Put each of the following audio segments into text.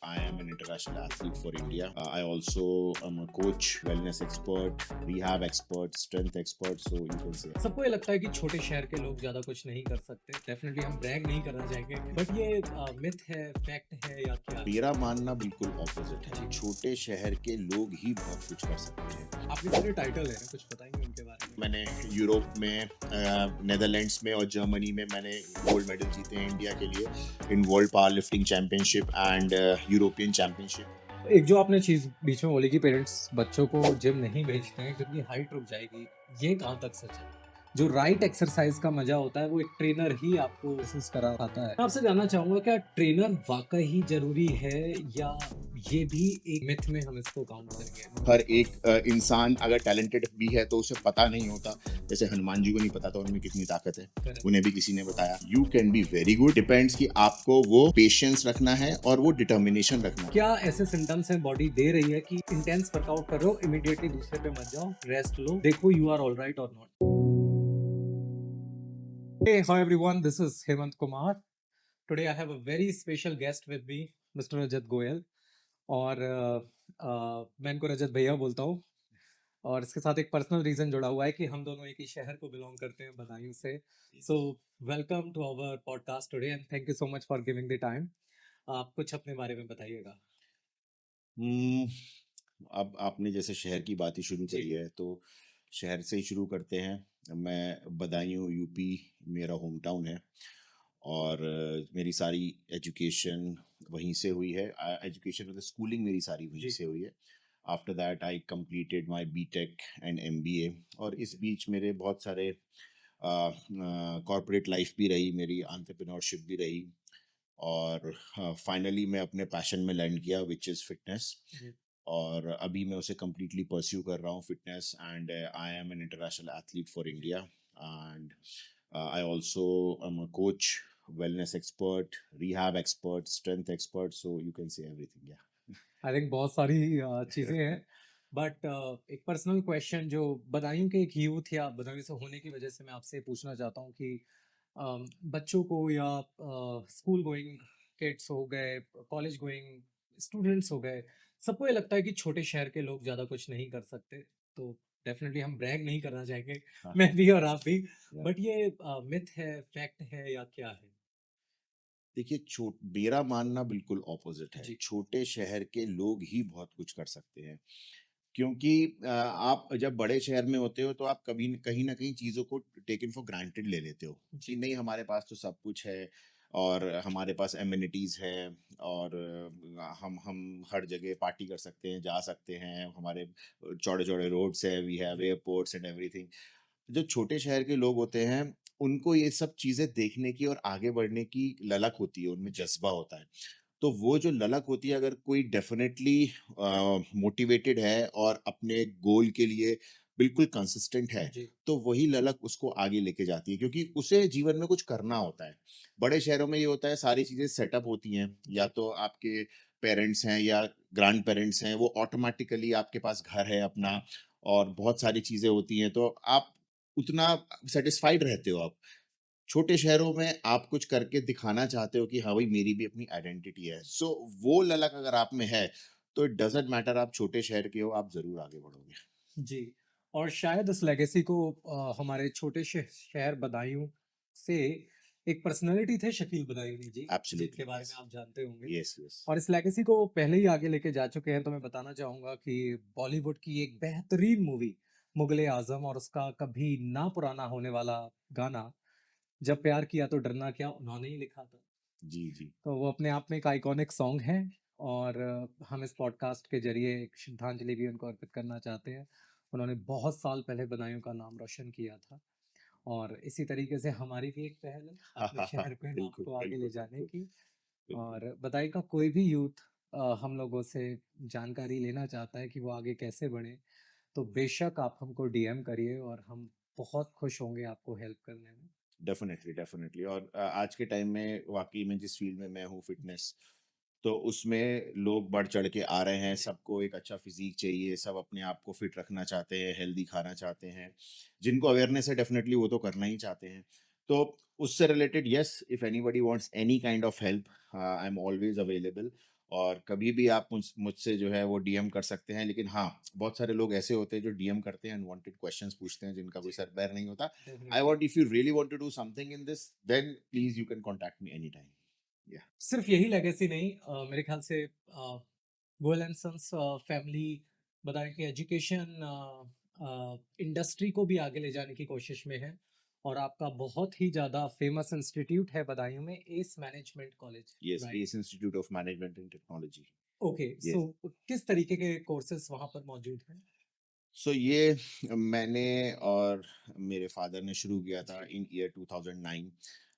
I am an international athlete for India. I also am a coach, wellness expert, rehab expert, strength expert. So you can say. सबको ये लगता है कि छोटे शहर के लोग ज्यादा कुछ नहीं कर सकते। डेफिनेटली हम ब्रैग नहीं करना चाहेंगे, बट ये मिथ है, फैक्ट है या क्या? मेरा मानना बिल्कुल ऑपोजिट है। जी। छोटे शहर के लोग ही बहुत कुछ कर सकते हैं। आपने सारे टाइटल है ना, कुछ बताएंगे उनके बारे में? मैंने यूरोप में, नेदरलैंड्स में और जर्मनी में मैंने गोल्ड मेडल जीते हैं इंडिया के लिए in world power lifting championship and European championship. एक जो आपने चीज बीच में बोली कि पेरेंट्स बच्चों को जिम नहीं भेजते हैं क्योंकि हाइट रुक जाएगी, ये कहाँ तक सच है? जो राइट एक्सरसाइज का मजा होता है वो एक ट्रेनर ही आपको महसूस करा पाता है। मैं आपसे जानना चाहूंगा, क्या ट्रेनर वाकई ही जरूरी है या ये भी एक मिथ में हम इसको काउंट करेंगे? हर एक इंसान अगर टैलेंटेड भी है तो उसे पता नहीं होता। जैसे हनुमान जी को नहीं पता था उनमें कितनी ताकत है, Correct. उन्हें भी किसी ने बताया। You can be very good, depends कि आपको वो पेशेंस रखना है और वो डिटर्मिनेशन रखना है। क्या ऐसे सिम्टम्स हैं बॉडी दे रही है कि इंटेंस वर्कआउट कर रहे हो, इमीडिएटली दूसरे पे मत जाओ, रेस्ट लो, देखो यू आर ऑल राइट और not? Hey, hi everyone, this is Hemant Kumar. Today I have a very special guest with me, Mr. Rajat Goyal. और मैं इनको रजत भैया बोलता हूँ। और इसके साथ एक पर्सनल रीजन जुड़ा हुआ है कि हम दोनों एक ही शहर को बिलोंग करते हैं, बदायूं से। So welcome to our podcast today and thank you so much for giving the time. आप कुछ अपने बारे में बताइएगा। हम्म, अब आपने जैसे शहर की बात ही शुरू जी। करी है तो शहर से ही शुरू करते हैं। मैं बदायूं यूपी मेरा होम टाउन है और मेरी सारी एजुकेशन वहीं से हुई है। एजुकेशन मतलब स्कूलिंग मेरी सारी वहीं जी। से हुई है। After that I completed my BTech and MBA और इस बीच मेरे बहुत सारे कॉर्पोरेट लाइफ भी रही, मेरी एंटरप्रेन्योरशिप भी रही और फाइनली मैं अपने पैशन में लैंड किया विच इज़ फिटनेस। जी। और अभी मैं उसे कम्प्लीटली परस्यू कर रहा हूँ fitness and I am an international athlete for India and I also am a coach, wellness expert, rehab expert, strength expert, so you can say everything, yeah. I think बहुत सारी चीज़ें हैं, but एक personal question जो बदायूं के एक youth या बदायूं से होने की वजह से मैं आपसे पूछना चाहता हूँ कि बच्चों को या स्कूल गोइंग किड्स हो गए, कॉलेज गोइंग स्टूडेंट्स हो गए, सबको ये लगता है कि छोटे शहर के लोग ज़्यादा कुछ नहीं कर सकते। तो डेफिनेटली हम ब्रैग नहीं करना चाहेंगे, हाँ, मैं भी और आप भी, yeah. बट ये मिथ है, फैक्ट है या क्या है? देखिए, मेरा मानना बिल्कुल ऑपोजिट है। जी। छोटे शहर के लोग ही बहुत कुछ कर सकते हैं क्योंकि आप जब बड़े शहर में होते हो तो आप कभी कहीं ना कहीं चीज़ों को टेकन फॉर ग्रांटेड ले लेते हो कि जी। नहीं, हमारे पास तो सब कुछ है और हमारे पास एमिनिटीज़ है और हम हर जगह पार्टी कर सकते हैं, जा सकते हैं, हमारे चौड़े चौड़े रोड्स है, we have airports and everything. जो छोटे शहर के लोग होते हैं उनको ये सब चीज़ें देखने की और आगे बढ़ने की ललक होती है, उनमें जज्बा होता है। तो वो जो ललक होती है, अगर कोई डेफिनेटली मोटिवेटेड है और अपने गोल के लिए बिल्कुल कंसिस्टेंट है जी। तो वही ललक उसको आगे लेके जाती है क्योंकि उसे जीवन में कुछ करना होता है। बड़े शहरों में ये होता है, सारी चीज़ें सेटअप होती हैं, या जी। तो आपके पेरेंट्स हैं या ग्रैंड पेरेंट्स हैं, वो ऑटोमेटिकली आपके पास घर है अपना और बहुत सारी चीज़ें होती हैं तो आप उतना सेटिस्फाइड रहते हो। आप छोटे शहरों में आप कुछ करके दिखाना चाहते हो कि हाँ भाई, मेरी भी अपनी आइडेंटिटी है। सो वो ललक अगर आप में है तो इट डजंट मैटर आप छोटे शहर के हो, आप जरूर आगे बढ़ोगे। जी। और शायद इस लेगेसी को हमारे छोटे शहर बदायूं से एक पर्सनालिटी थे शकील बदायूं जी, जिनके एब्सोल्युटली, बारे में यस। आप जानते होंगे। Yes, yes. और इस लेगेसी को पहले ही आगे लेके जा चुके हैं। तो मैं बताना चाहूंगा कि बॉलीवुड की एक बेहतरीन मूवी मुगले आजम और उसका कभी ना पुराना होने वाला गाना जब प्यार किया तो डरना क्या, उन्होंने ही लिखा था। जी, जी। तो वो अपने आप में एक आइकॉनिक सॉन्ग है। और हम इस पॉडकास्ट के जरिए एक श्रद्धांजलि भी उनको अर्पित करना चाहते हैं। उन्होंने बहुत साल पहले बदायूं का नाम रोशन किया था और इसी तरीके से हमारी भी एक पहल है हाँ, अपने हाँ, हाँ, शहर के नाम बिल्कुल, को आगे ले बिल्कुल, जाने बिल्कुल, की। बिल्कुल। और बदायूं का कोई भी यूथ हम लोगों से जानकारी लेना चाहता है कि वो आगे कैसे बढ़े, तो बेशक आप हमको डीएम करिए और हम बहुत खुश होंगे आपको हेल्प करने में। Definitely, definitely. और आज के टाइम में वाकई में जिस फील्ड में मैं हूँ, फिटनेस, तो उसमें लोग बढ़ चढ़ के आ रहे हैं। सबको एक अच्छा फिजिक चाहिए, सब अपने आप को फिट रखना चाहते हैं, हेल्दी खाना चाहते हैं। जिनको अवेयरनेस है डेफिनेटली वो तो करना ही चाहते हैं। तो उससे related, yes, if anybody wants any kind of help, I am always available. और कभी भी आप मुझसे जो है वो डीएम कर सकते हैं। लेकिन हाँ, बहुत सारे लोग ऐसे होते हैं जो डीएम करते हैं, अनवांटेड क्वेश्चंस पूछते हैं जिनका कोई जी, सर पैर नहीं होता। I definitely. Want if you really want to do something in this, then please you can contact me any time. या सिर्फ यही लेगेसी नहीं, मेरे ख्याल से गोयल एंड सन्स फैमिली बताएं कि एजुकेशन इंडस्ट्री को भी आगे ले जाने की कोशिश में है, और आपका बहुत ही ज़्यादा फेमस इंस्टीट्यूट है बदायूं में, S management college, yes, right? S institute of management and technology. Okay, so yes. किस तरीके के कोर्सेज वहाँ पर मौजूद हैं? सो ये मैंने और मेरे फादर ने शुरू किया था जी, इन ईयर 2009,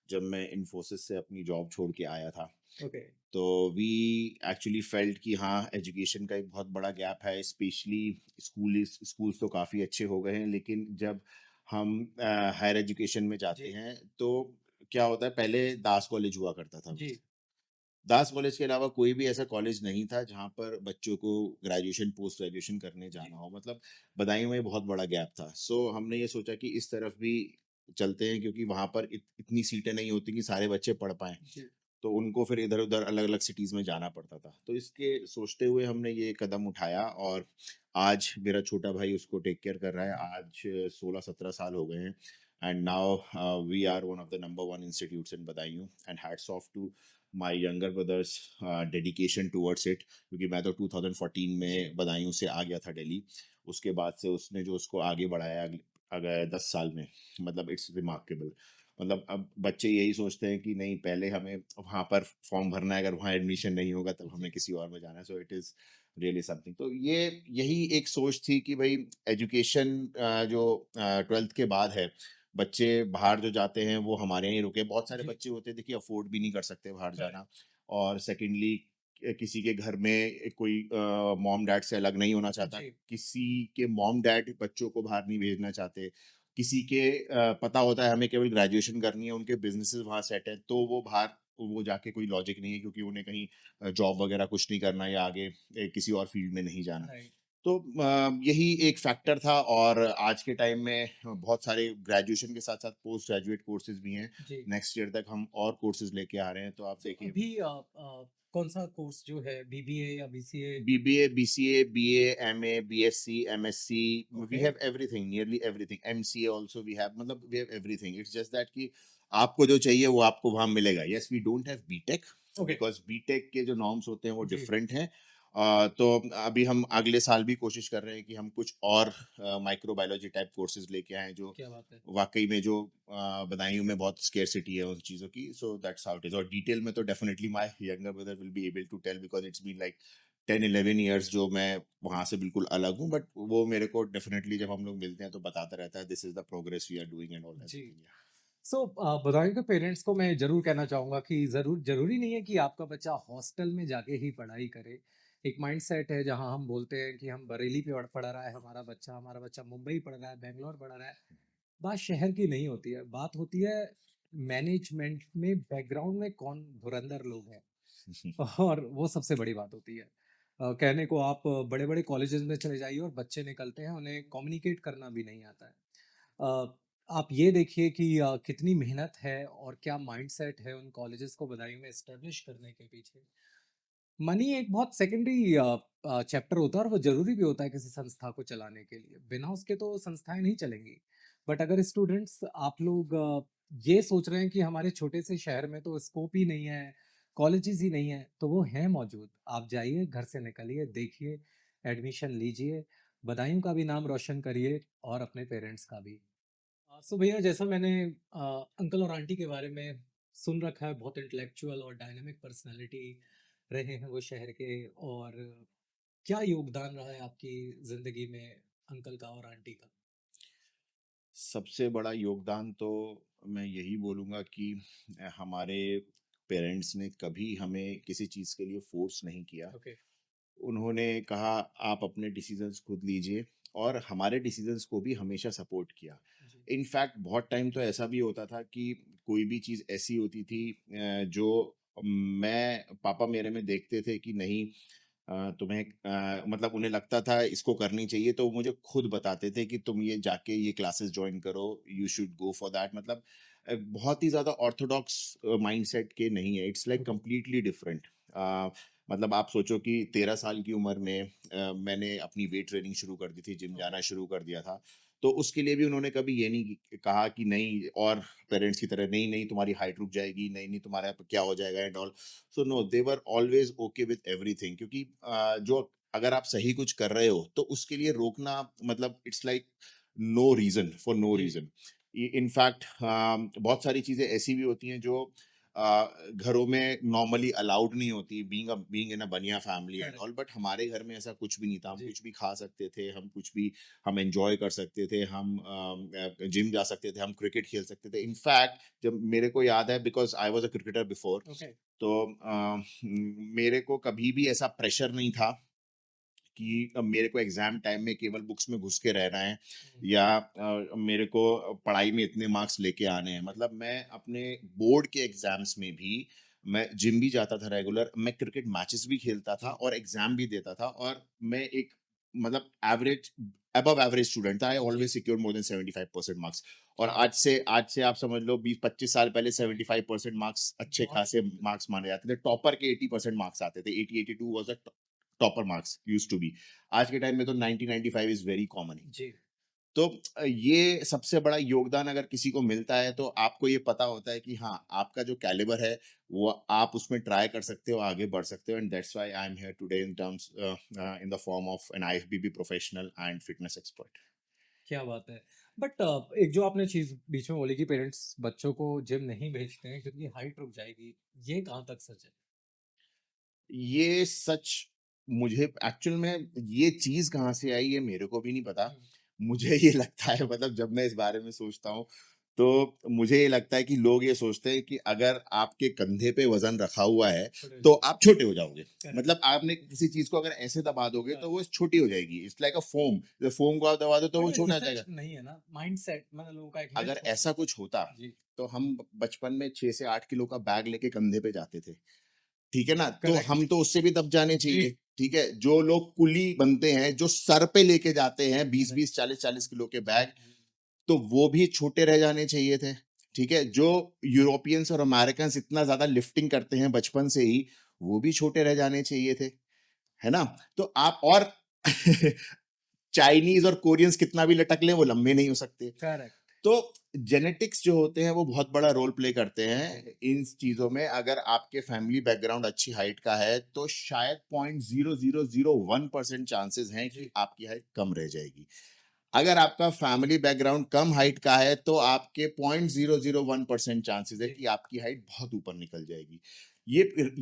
जब मैं इन्फोसिस से अपनी जॉब छोड़ के आया था। ओके, तो वी एक्चुअली फेल्ट कि हाँ, एजुकेशन का एक बहुत बड़ा गैप है, स्पेशली स्कूल्स तो काफ़ी अच्छे हो गए हैं, लेकिन जब हम हायर एजुकेशन में जाते जी, हैं तो क्या होता है, पहले दास कॉलेज हुआ करता था जी, बस। दास कॉलेज के अलावा कोई भी ऐसा कॉलेज नहीं था जहाँ पर बच्चों को ग्रेजुएशन पोस्ट ग्रेजुएशन करने जी, जाना हो, मतलब बदायूं में बहुत बड़ा गैप था। सो हमने ये सोचा कि इस तरफ भी चलते हैं, क्योंकि वहाँ पर इतनी सीटें नहीं होती कि सारे बच्चे पढ़ पाएं। जी, तो उनको फिर इधर-उधर अलग-अलग सिटीज़ में जाना पड़ता था। तो इसके सोचते हुए हमने ये कदम उठाया, और आज मेरा छोटा भाई उसको टेक केयर कर रहा है। जी, आज 16-17 साल हो गए हैं, and now we are one of the number 1 institutes in Badaun, and hats off to my younger brother's dedication towards it, क्योंकि मैं तो 2014 जी, में बदायूं से आ गया था दिल्ली। उसके बाद से उसने जो उसको आगे बढ़ाया अगले 10 साल में, मतलब इट्स रिमार्केबल। मतलब अब बच्चे यही सोचते हैं कि नहीं, पहले हमें वहाँ पर फॉर्म भरना है, अगर वहाँ एडमिशन नहीं होगा तब हमें जी, किसी और में जाना है। So it is really something. तो ये यही एक सोच थी कि भाई एजुकेशन जो 12th के बाद है, बच्चे बाहर जो जाते हैं वो हमारे यहाँ ही रुके। बहुत सारे जी, बच्चे होते हैं देखिए, अफोर्ड भी नहीं कर सकते बाहर करेक्ट, जाना। और सेकेंडली, किसी के घर में कोई मॉम डैड से अलग नहीं होना चाहता, जी, किसी के मॉम डैड बच्चों को बाहर नहीं भेजना चाहते, किसी के पता होता है हमें केवल ग्रेजुएशन करनी है, उनके बिजनेसेस वहाँ सेट है, तो वो बाहर वो जाके कोई लॉजिक नहीं है, क्योंकि उन्हें कहीं जॉब वगैरह कुछ नहीं करना, या आगे किसी और फील्ड में नहीं जाना। राइट, तो यही एक फैक्टर था। और आज के टाइम में बहुत सारे ग्रेजुएशन के साथ साथ पोस्ट ग्रेजुएट कोर्सेज भी हैं। जी। नेक्स्ट ईयर तक हम और कोर्सेज लेके आ रहे हैं, तो आप सो देखिए। अभी कौन-सा कोर्स जो है, बीबीए या BCA? BBA, BCA, BA, MA, BSc, MSc, we okay, have everything, nearly everything. MCA also we have, मतलब we have everything. It's just that कि आपको जो चाहिए वो आपको वहाँ मिलेगा। Yes, we don't have BTech, okay, because BTech के जो नॉर्म्स होते हैं वो जी, डिफरेंट हैं। तो अभी हम अगले साल भी कोशिश कर रहे हैं कि हम कुछ और माइक्रोबायोलॉजी टाइप कोर्सेज लेके आएँ, जो क्या बात है। वाक़ई में जो बदायूँ में बहुत स्केर्सिटी है उन चीज़ों की। So that's how it is. और डिटेल में तो definitely my younger brother will be able to tell, because it's been like 10-11 years जो मैं वहाँ से बिल्कुल अलग हूँ। बट वो मेरे को डेफिनिटली जब हम लोग मिलते हैं तो बताता रहता है, this is the progress we are doing and all जी। एवरीथिंग। या सो बदायूं के पेरेंट्स को मैं ज़रूर कहना चाहूँगा कि ज़रूरी नहीं है कि आपका बच्चा हॉस्टल में जाके ही पढ़ाई करे। एक माइंडसेट है जहाँ हम बोलते हैं कि हम बरेली पे पढ़ रहा है हमारा बच्चा मुंबई पढ़ रहा है, बैंगलोर पढ़ रहा है। बात शहर की नहीं होती है, बात होती है मैनेजमेंट में, बैकग्राउंड में कौन धुरंधर लोग हैं। और वो सबसे बड़ी बात होती है। कहने को आप बड़े-बड़े कॉलेजेस में चले जाइए और बच्चे निकलते हैं, उन्हें कम्युनिकेट करना भी नहीं आता है। आप ये देखिए कि कितनी मेहनत है और क्या माइंडसेट है उन कॉलेजेस को बदायूं में एस्टेब्लिश करने के पीछे। मनी एक बहुत सेकेंडरी चैप्टर होता है, और वो ज़रूरी भी होता है किसी संस्था को चलाने के लिए। बिना उसके तो संस्थाएँ नहीं चलेंगी। बट अगर स्टूडेंट्स आप लोग ये सोच रहे हैं कि हमारे छोटे से शहर में तो स्कोप ही नहीं है, कॉलेजेस ही नहीं है, तो वो हैं मौजूद। आप जाइए, घर से निकलिए, देखिए, एडमिशन लीजिए, बदायूं का भी नाम रोशन करिए और अपने पेरेंट्स का भी। सो भैया, जैसा मैंने अंकल और आंटी के बारे में सुन रखा है, बहुत इंटेलेक्चुअल और डायनामिक पर्सनालिटी रहे हैं वो शहर के। और क्या योगदान रहा है आपकी ज़िंदगी में अंकल का और आंटी का? सबसे बड़ा योगदान तो मैं यही बोलूँगा कि हमारे पेरेंट्स ने कभी हमें किसी चीज़ के लिए फ़ोर्स नहीं किया। ओके, उन्होंने कहा आप अपने डिसीजंस खुद लीजिए, और हमारे डिसीजंस को भी हमेशा सपोर्ट किया। जी, इनफैक्ट बहुत टाइम तो ऐसा भी होता था कि कोई भी चीज़ ऐसी होती थी जो मैं पापा मेरे में देखते थे कि नहीं, तुम्हें मतलब उन्हें लगता था इसको करनी चाहिए, तो वो मुझे खुद बताते थे कि तुम ये जाके ये क्लासेस ज्वाइन करो, you should go for that. मतलब बहुत ही ज़्यादा ऑर्थोडॉक्स माइंडसेट के नहीं है, it's like okay, completely different. मतलब आप सोचो कि 13 साल की उम्र में मैंने अपनी वेट ट्रेनिंग शुरू कर दी थी, जिम ओह! जाना शुरू कर दिया था। तो उसके लिए भी उन्होंने कभी ये नहीं कहा कि नहीं, और पेरेंट्स की तरह नहीं, नहीं तुम्हारी हाइट रुक जाएगी, नहीं, नहीं तुम्हारा क्या हो जाएगा and all. So no, they were always okay with everything, क्योंकि जो अगर आप सही कुछ कर रहे हो तो उसके लिए रोकना, मतलब it's like no reason for no जी, रीजन। इनफैक्ट बहुत सारी चीजें ऐसी भी होती हैं जो घरों में नॉर्मली अलाउड नहीं होती, बीइंग इन अ बनिया family and correct, all, but हमारे घर में ऐसा कुछ भी नहीं था। हम जी, कुछ भी खा सकते थे, हम कुछ भी, हम एंजॉय कर सकते थे, हम जिम जा सकते थे, हम क्रिकेट खेल सकते थे। इनफैक्ट जब मेरे को याद है, because I was a cricketer before, okay, तो मेरे को कभी भी ऐसा प्रेशर नहीं था कि मेरे को एग्जाम टाइम में केवल बुक्स में घुस के रहना है, हुँ, या मेरे को पढ़ाई में इतने मार्क्स लेके आने हैं। मतलब मैं अपने बोर्ड के एग्जाम्स में भी मैं जिम भी जाता था रेगुलर, मैं क्रिकेट मैचेस भी खेलता था जी, और एग्जाम भी देता था, और मैं एक, मतलब एवरेज, अबव एवरेज स्टूडेंट था। आई जी, always secure more than 75% marks. और क्या बात आज से आप समझ लो 20-25 साल पहले 75% मार्क्स अच्छे बहुत खासे मार्क्स माने जाते थे। टॉपर के 80% मार्क्स आते थे। 80-82 was the topper marks used to be. आज के टाइम में तो 90-95 इज वेरी कॉमन। जी, तो ये सबसे बड़ा योगदान अगर किसी को मिलता है, तो आपको ये पता होता है कि हाँ, आपका जो कैलिबर है वो आप उसमें ट्राई कर सकते हो, आगे बढ़ सकते हो, and that's why I am here today in terms, in the form of an IFBB professional and fitness expert. क्या बात है। बट एक जो आपने चीज़ बीच में बोली कि पेरेंट्स बच्चों को जिम नहीं भेजते हैं क्योंकि हाइट रुक जाएगी, ये कहाँ तक सच है? ये सच, मुझे एक्चुअल में ये चीज़ कहाँ से आई ये मेरे को भी नहीं पता। हुँ, मुझे ये लगता है, मतलब जब मैं इस बारे में सोचता हूँ, तो मुझे ये लगता है कि लोग ये सोचते हैं कि अगर आपके कंधे पे वज़न रखा हुआ है, छोटे हो तो जाएँगे, आप छोटे हो जाओगे। करेक्ट। मतलब आपने किसी चीज़ को अगर ऐसे दबा दोगे हाँ, तो वो छोटी हो जाएगी। इट्स लाइक अ फ़ोम, जब फ़ोम को आप दबा दो तो बट वो छोटा हो इफ़ेक्ट जाएगा। नहीं है ना, माइंडसेट मतलब लोगों का एक अगर मिथ होता ऐसा है। कुछ होता, जी, तो हम बचपन में 6 से 8 किलो का बैग लेके कंधे पे जाते थे। ठीक है ना? तो करेक्ट, हम तो उससे भी दब जाने जी, चाहिए, ठीक है? जो लोग कुली बनते हैं, जो सर पे लेके जाते हैं करेक्ट, 20-20, 40-40 किलो के जी, बैग, जी, तो वो भी छोटे रह जाने चाहिए थे, ठीक है? जो यूरोपियंस और अमेरिकन्स इतना ज़्यादा लिफ्टिंग करते हैं बचपन से ही, वो भी छोटे रह जाने चाहिए थे, है ना? तो आप और चाइनीज़ और कोरियंस कितना भी लटक लें, वो लंबे नहीं हो सकते। करेक्ट, तो जेनेटिक्स जो होते हैं वो बहुत बड़ा रोल प्ले करते जी, हैं इन चीजों में। अगर आपके फैमिली बैकग्राउंड अच्छी हाइट का है, तो शायद 0.0001% चांसेस हैं कि जी, आपकी हाइट कम रह जाएगी। अगर आपका फैमिली बैकग्राउंड कम हाइट का है, तो आपके 0.001% चांसेस है जी, कि आपकी हाइट बहुत ऊपर निकल जाएगी।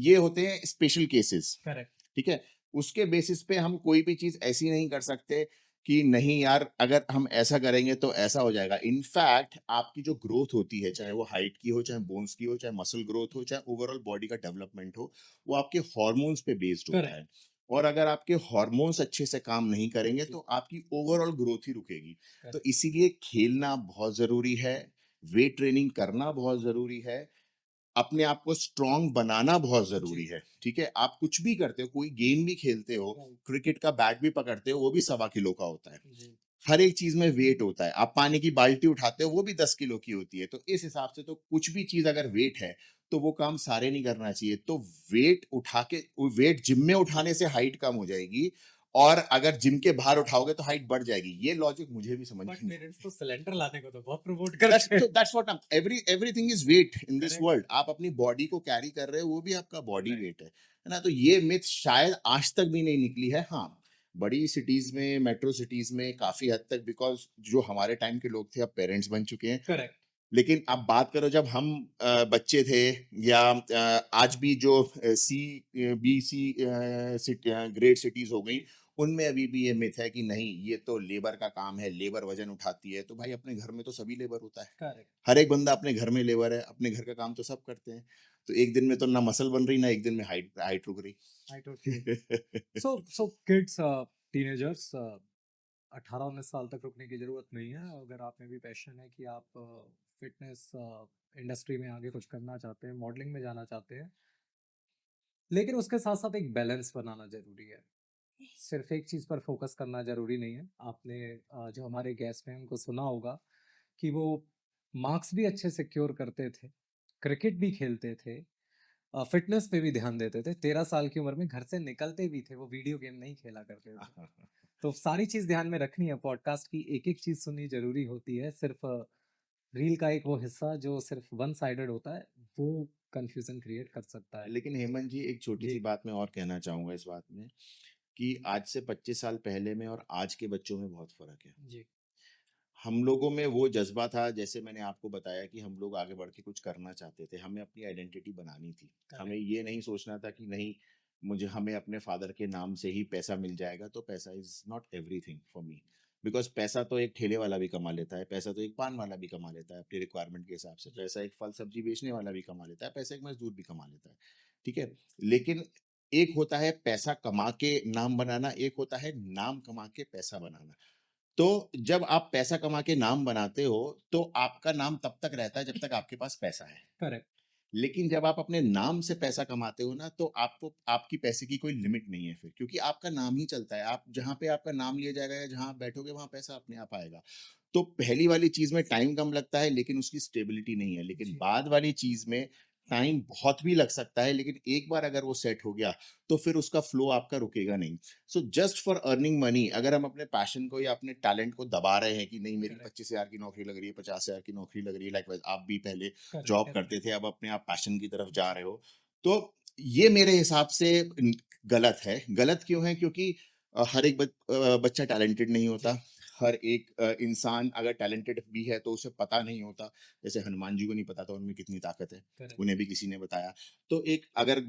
ये होते हैं स्पेशल केसेस, करेक्ट, ठीक है? उसके बेसिस पे हम कोई भी चीज़ ऐसी नहीं कर सकते कि नहीं यार, अगर हम ऐसा करेंगे तो ऐसा हो जाएगा। इनफैक्ट आपकी जो ग्रोथ होती है, चाहे जी, वो हाइट की हो, चाहे बोन्स की हो, चाहे मसल ग्रोथ हो, हुँ, चाहे ओवरऑल बॉडी का डेवलपमेंट हो, वो आपके हॉर्मोन्स पे बेस्ड होता करेक्ट, है। और अगर आपके हॉर्मोन्स अच्छे से काम नहीं करेंगे, जी, तो आपकी ओवरऑल ग्रोथ ही रुकेगी। तो करेक्ट, इसीलिए खेलना बहुत ज़रूरी है, वेट ट्रेनिंग करना बहुत ज़रूरी है, अपने आप को स्ट्रॉन्ग बनाना बहुत ज़रूरी जी, है, ठीक है? आप कुछ भी करते हो, कोई गेम भी खेलते हो, राइट, क्रिकेट का बैट भी पकड़ते हो, वो भी सवा किलो का होता है। जी, हर एक चीज़ में वेट होता है। आप पानी की बाल्टी उठाते हो, वो भी 10 किलो की होती है। तो इस हिसाब से तो कुछ भी चीज़ अगर वेट है, तो वो काम सारे नहीं करना चाहिए। तो वेट उठा के, वो वेट जिम में उठाने से हाइट कम हो जाएगी, और अगर जिम के बाहर उठाओगे तो हाइट बढ़ जाएगी। ये लॉजिक मुझे भी समझ में बट नहीं। पेरेंट्स तो सिलेंडर लाने को तो बहुत प्रमोट करते हैं। That's what everything is weight in this correct, world. आप अपनी बॉडी को कैरी कर रहे हो, वो भी आपका बॉडी राइट, वेट है ना? तो ये मिथ शायद आज तक भी नहीं निकली है। हाँ, बड़ी सिटीज में, मेट्रो सिटीज में काफी हद तक, बिकॉज जो हमारे टाइम के लोग थे अब पेरेंट्स बन चुके हैं। करेक्ट, लेकिन आप बात करो जब हम बच्चे थे, या आज भी जो C B C great cities हो गई, जी, उनमें अभी भी ये मिथ है कि नहीं, ये तो लेबर का काम है, लेबर वजन उठाती है। तो भाई, अपने घर में तो सभी लेबर होता है। करेक्ट, हर एक बंदा अपने घर में लेबर है, अपने घर का काम तो सब करते हैं। तो एक दिन में तो ना मसल बन रही, ना एक दिन में हाइट हाइट रुक रही। I totally so kids teenagers 18-19 साल तक रुकने की ज़रूरत नहीं है। अगर आप में भी पैशन है कि आप फ़िटनेस इंडस्ट्री में आगे कुछ करना चाहते हैं, मॉडलिंग में जाना चाहते हैं, लेकिन उसके साथ-साथ एक बैलेंस बनाना ज़रूरी है। सिर्फ़ एक चीज़ पर फ़ोकस करना ज़रूरी नहीं है। आपने जो हमारे गेस्ट हैं, उनको सुना होगा कि वो मार्क्स भी अच्छे सिक्योर करते थे, क्रिकेट भी खेलते थे फिटनेस पे भी ध्यान देते थे। 13 साल की उम्र में घर से निकलते भी थे, वो वीडियो गेम नहीं खेला करते थे। तो सारी चीज़ ध्यान में रखनी है, पॉडकास्ट की एक-एक चीज़ सुननी ज़रूरी होती है। सिर्फ़ रील का एक वो हिस्सा जो सिर्फ़ वन साइडेड होता है, वो कन्फ्यूज़न क्रिएट कर सकता है। लेकिन हेमंत जी, एक छोटी-सी जी, बात मैं और कहना चाहूँगा इस बात में, कि आज से 25 साल पहले में और आज के बच्चों में बहुत फ़र्क है। जी, हम लोगों में वो जज़्बा था, जैसे मैंने आपको बताया कि हम लोग आगे बढ़ के कुछ करना चाहते थे, हमें अपनी आइडेंटिटी बनानी थी। हमें करेक्ट, ये नहीं सोचना था कि नहीं, हमें अपने फ़ादर के नाम से ही पैसा मिल जाएगा, तो पैसा is not everything for me. Because पैसा तो एक ठेले वाला भी कमा लेता है, पैसा तो एक पान वाला भी कमा लेता है अपनी रिक्वायरमेंट के हिसाब से, जी, पैसा एक फल-सब्ज़ी बेचने वाला भी कमा लेता है, पैसा एक मज़दूर भी कमा लेता है, ठीक है? लेकिन एक होता है पैसा कमा के नाम बनाना, एक होता है नाम कमा के पैसा बनाना। तो जब आप पैसा कमा के नाम बनाते हो, तो आपका नाम तब तक रहता है जब तक आपके पास पैसा है। करेक्ट, लेकिन जब आप अपने नाम से पैसा कमाते हो ना, तो आपको आपकी पैसे की कोई लिमिट नहीं है फिर, क्योंकि आपका नाम ही चलता है। आप जहाँ पे आपका नाम लिया जाएगा या जहाँ आप बैठोगे, वहाँ पैसा अपने आप आएगा। तो पहली वाली चीज़ में टाइम कम लगता है, लेकिन उसकी स्टेबिलिटी नहीं है। लेकिन जी, बाद वाली चीज़ में टाइम बहुत भी लग सकता है, लेकिन एक बार अगर वो सेट हो गया, तो फिर उसका फ्लो आपका रुकेगा नहीं। So just for earning money, अगर हम अपने पैशन को या अपने टैलेंट को दबा रहे हैं कि नहीं, मेरी करेक्ट, 25,000 की नौकरी लग रही है, 50,000 की नौकरी लग रही है, लाइकवाइज़ आप भी पहले करेक्ट, जॉब करते थे, डेफ़िनिटली। अब अपने आप पैशन की तरफ जा जी, रहे हो। तो ये मेरे हिसाब से गलत है। गलत क्यों है? क्योंकि हर एक बच्चा टैलेंटेड नहीं होता। जी, हर एक इंसान अगर टैलेंटेड भी है तो उसे पता नहीं होता। जैसे हनुमान जी को नहीं पता था उनमें कितनी ताकत है, करेक्ट, उन्हें भी किसी ने बताया। तो एक अगर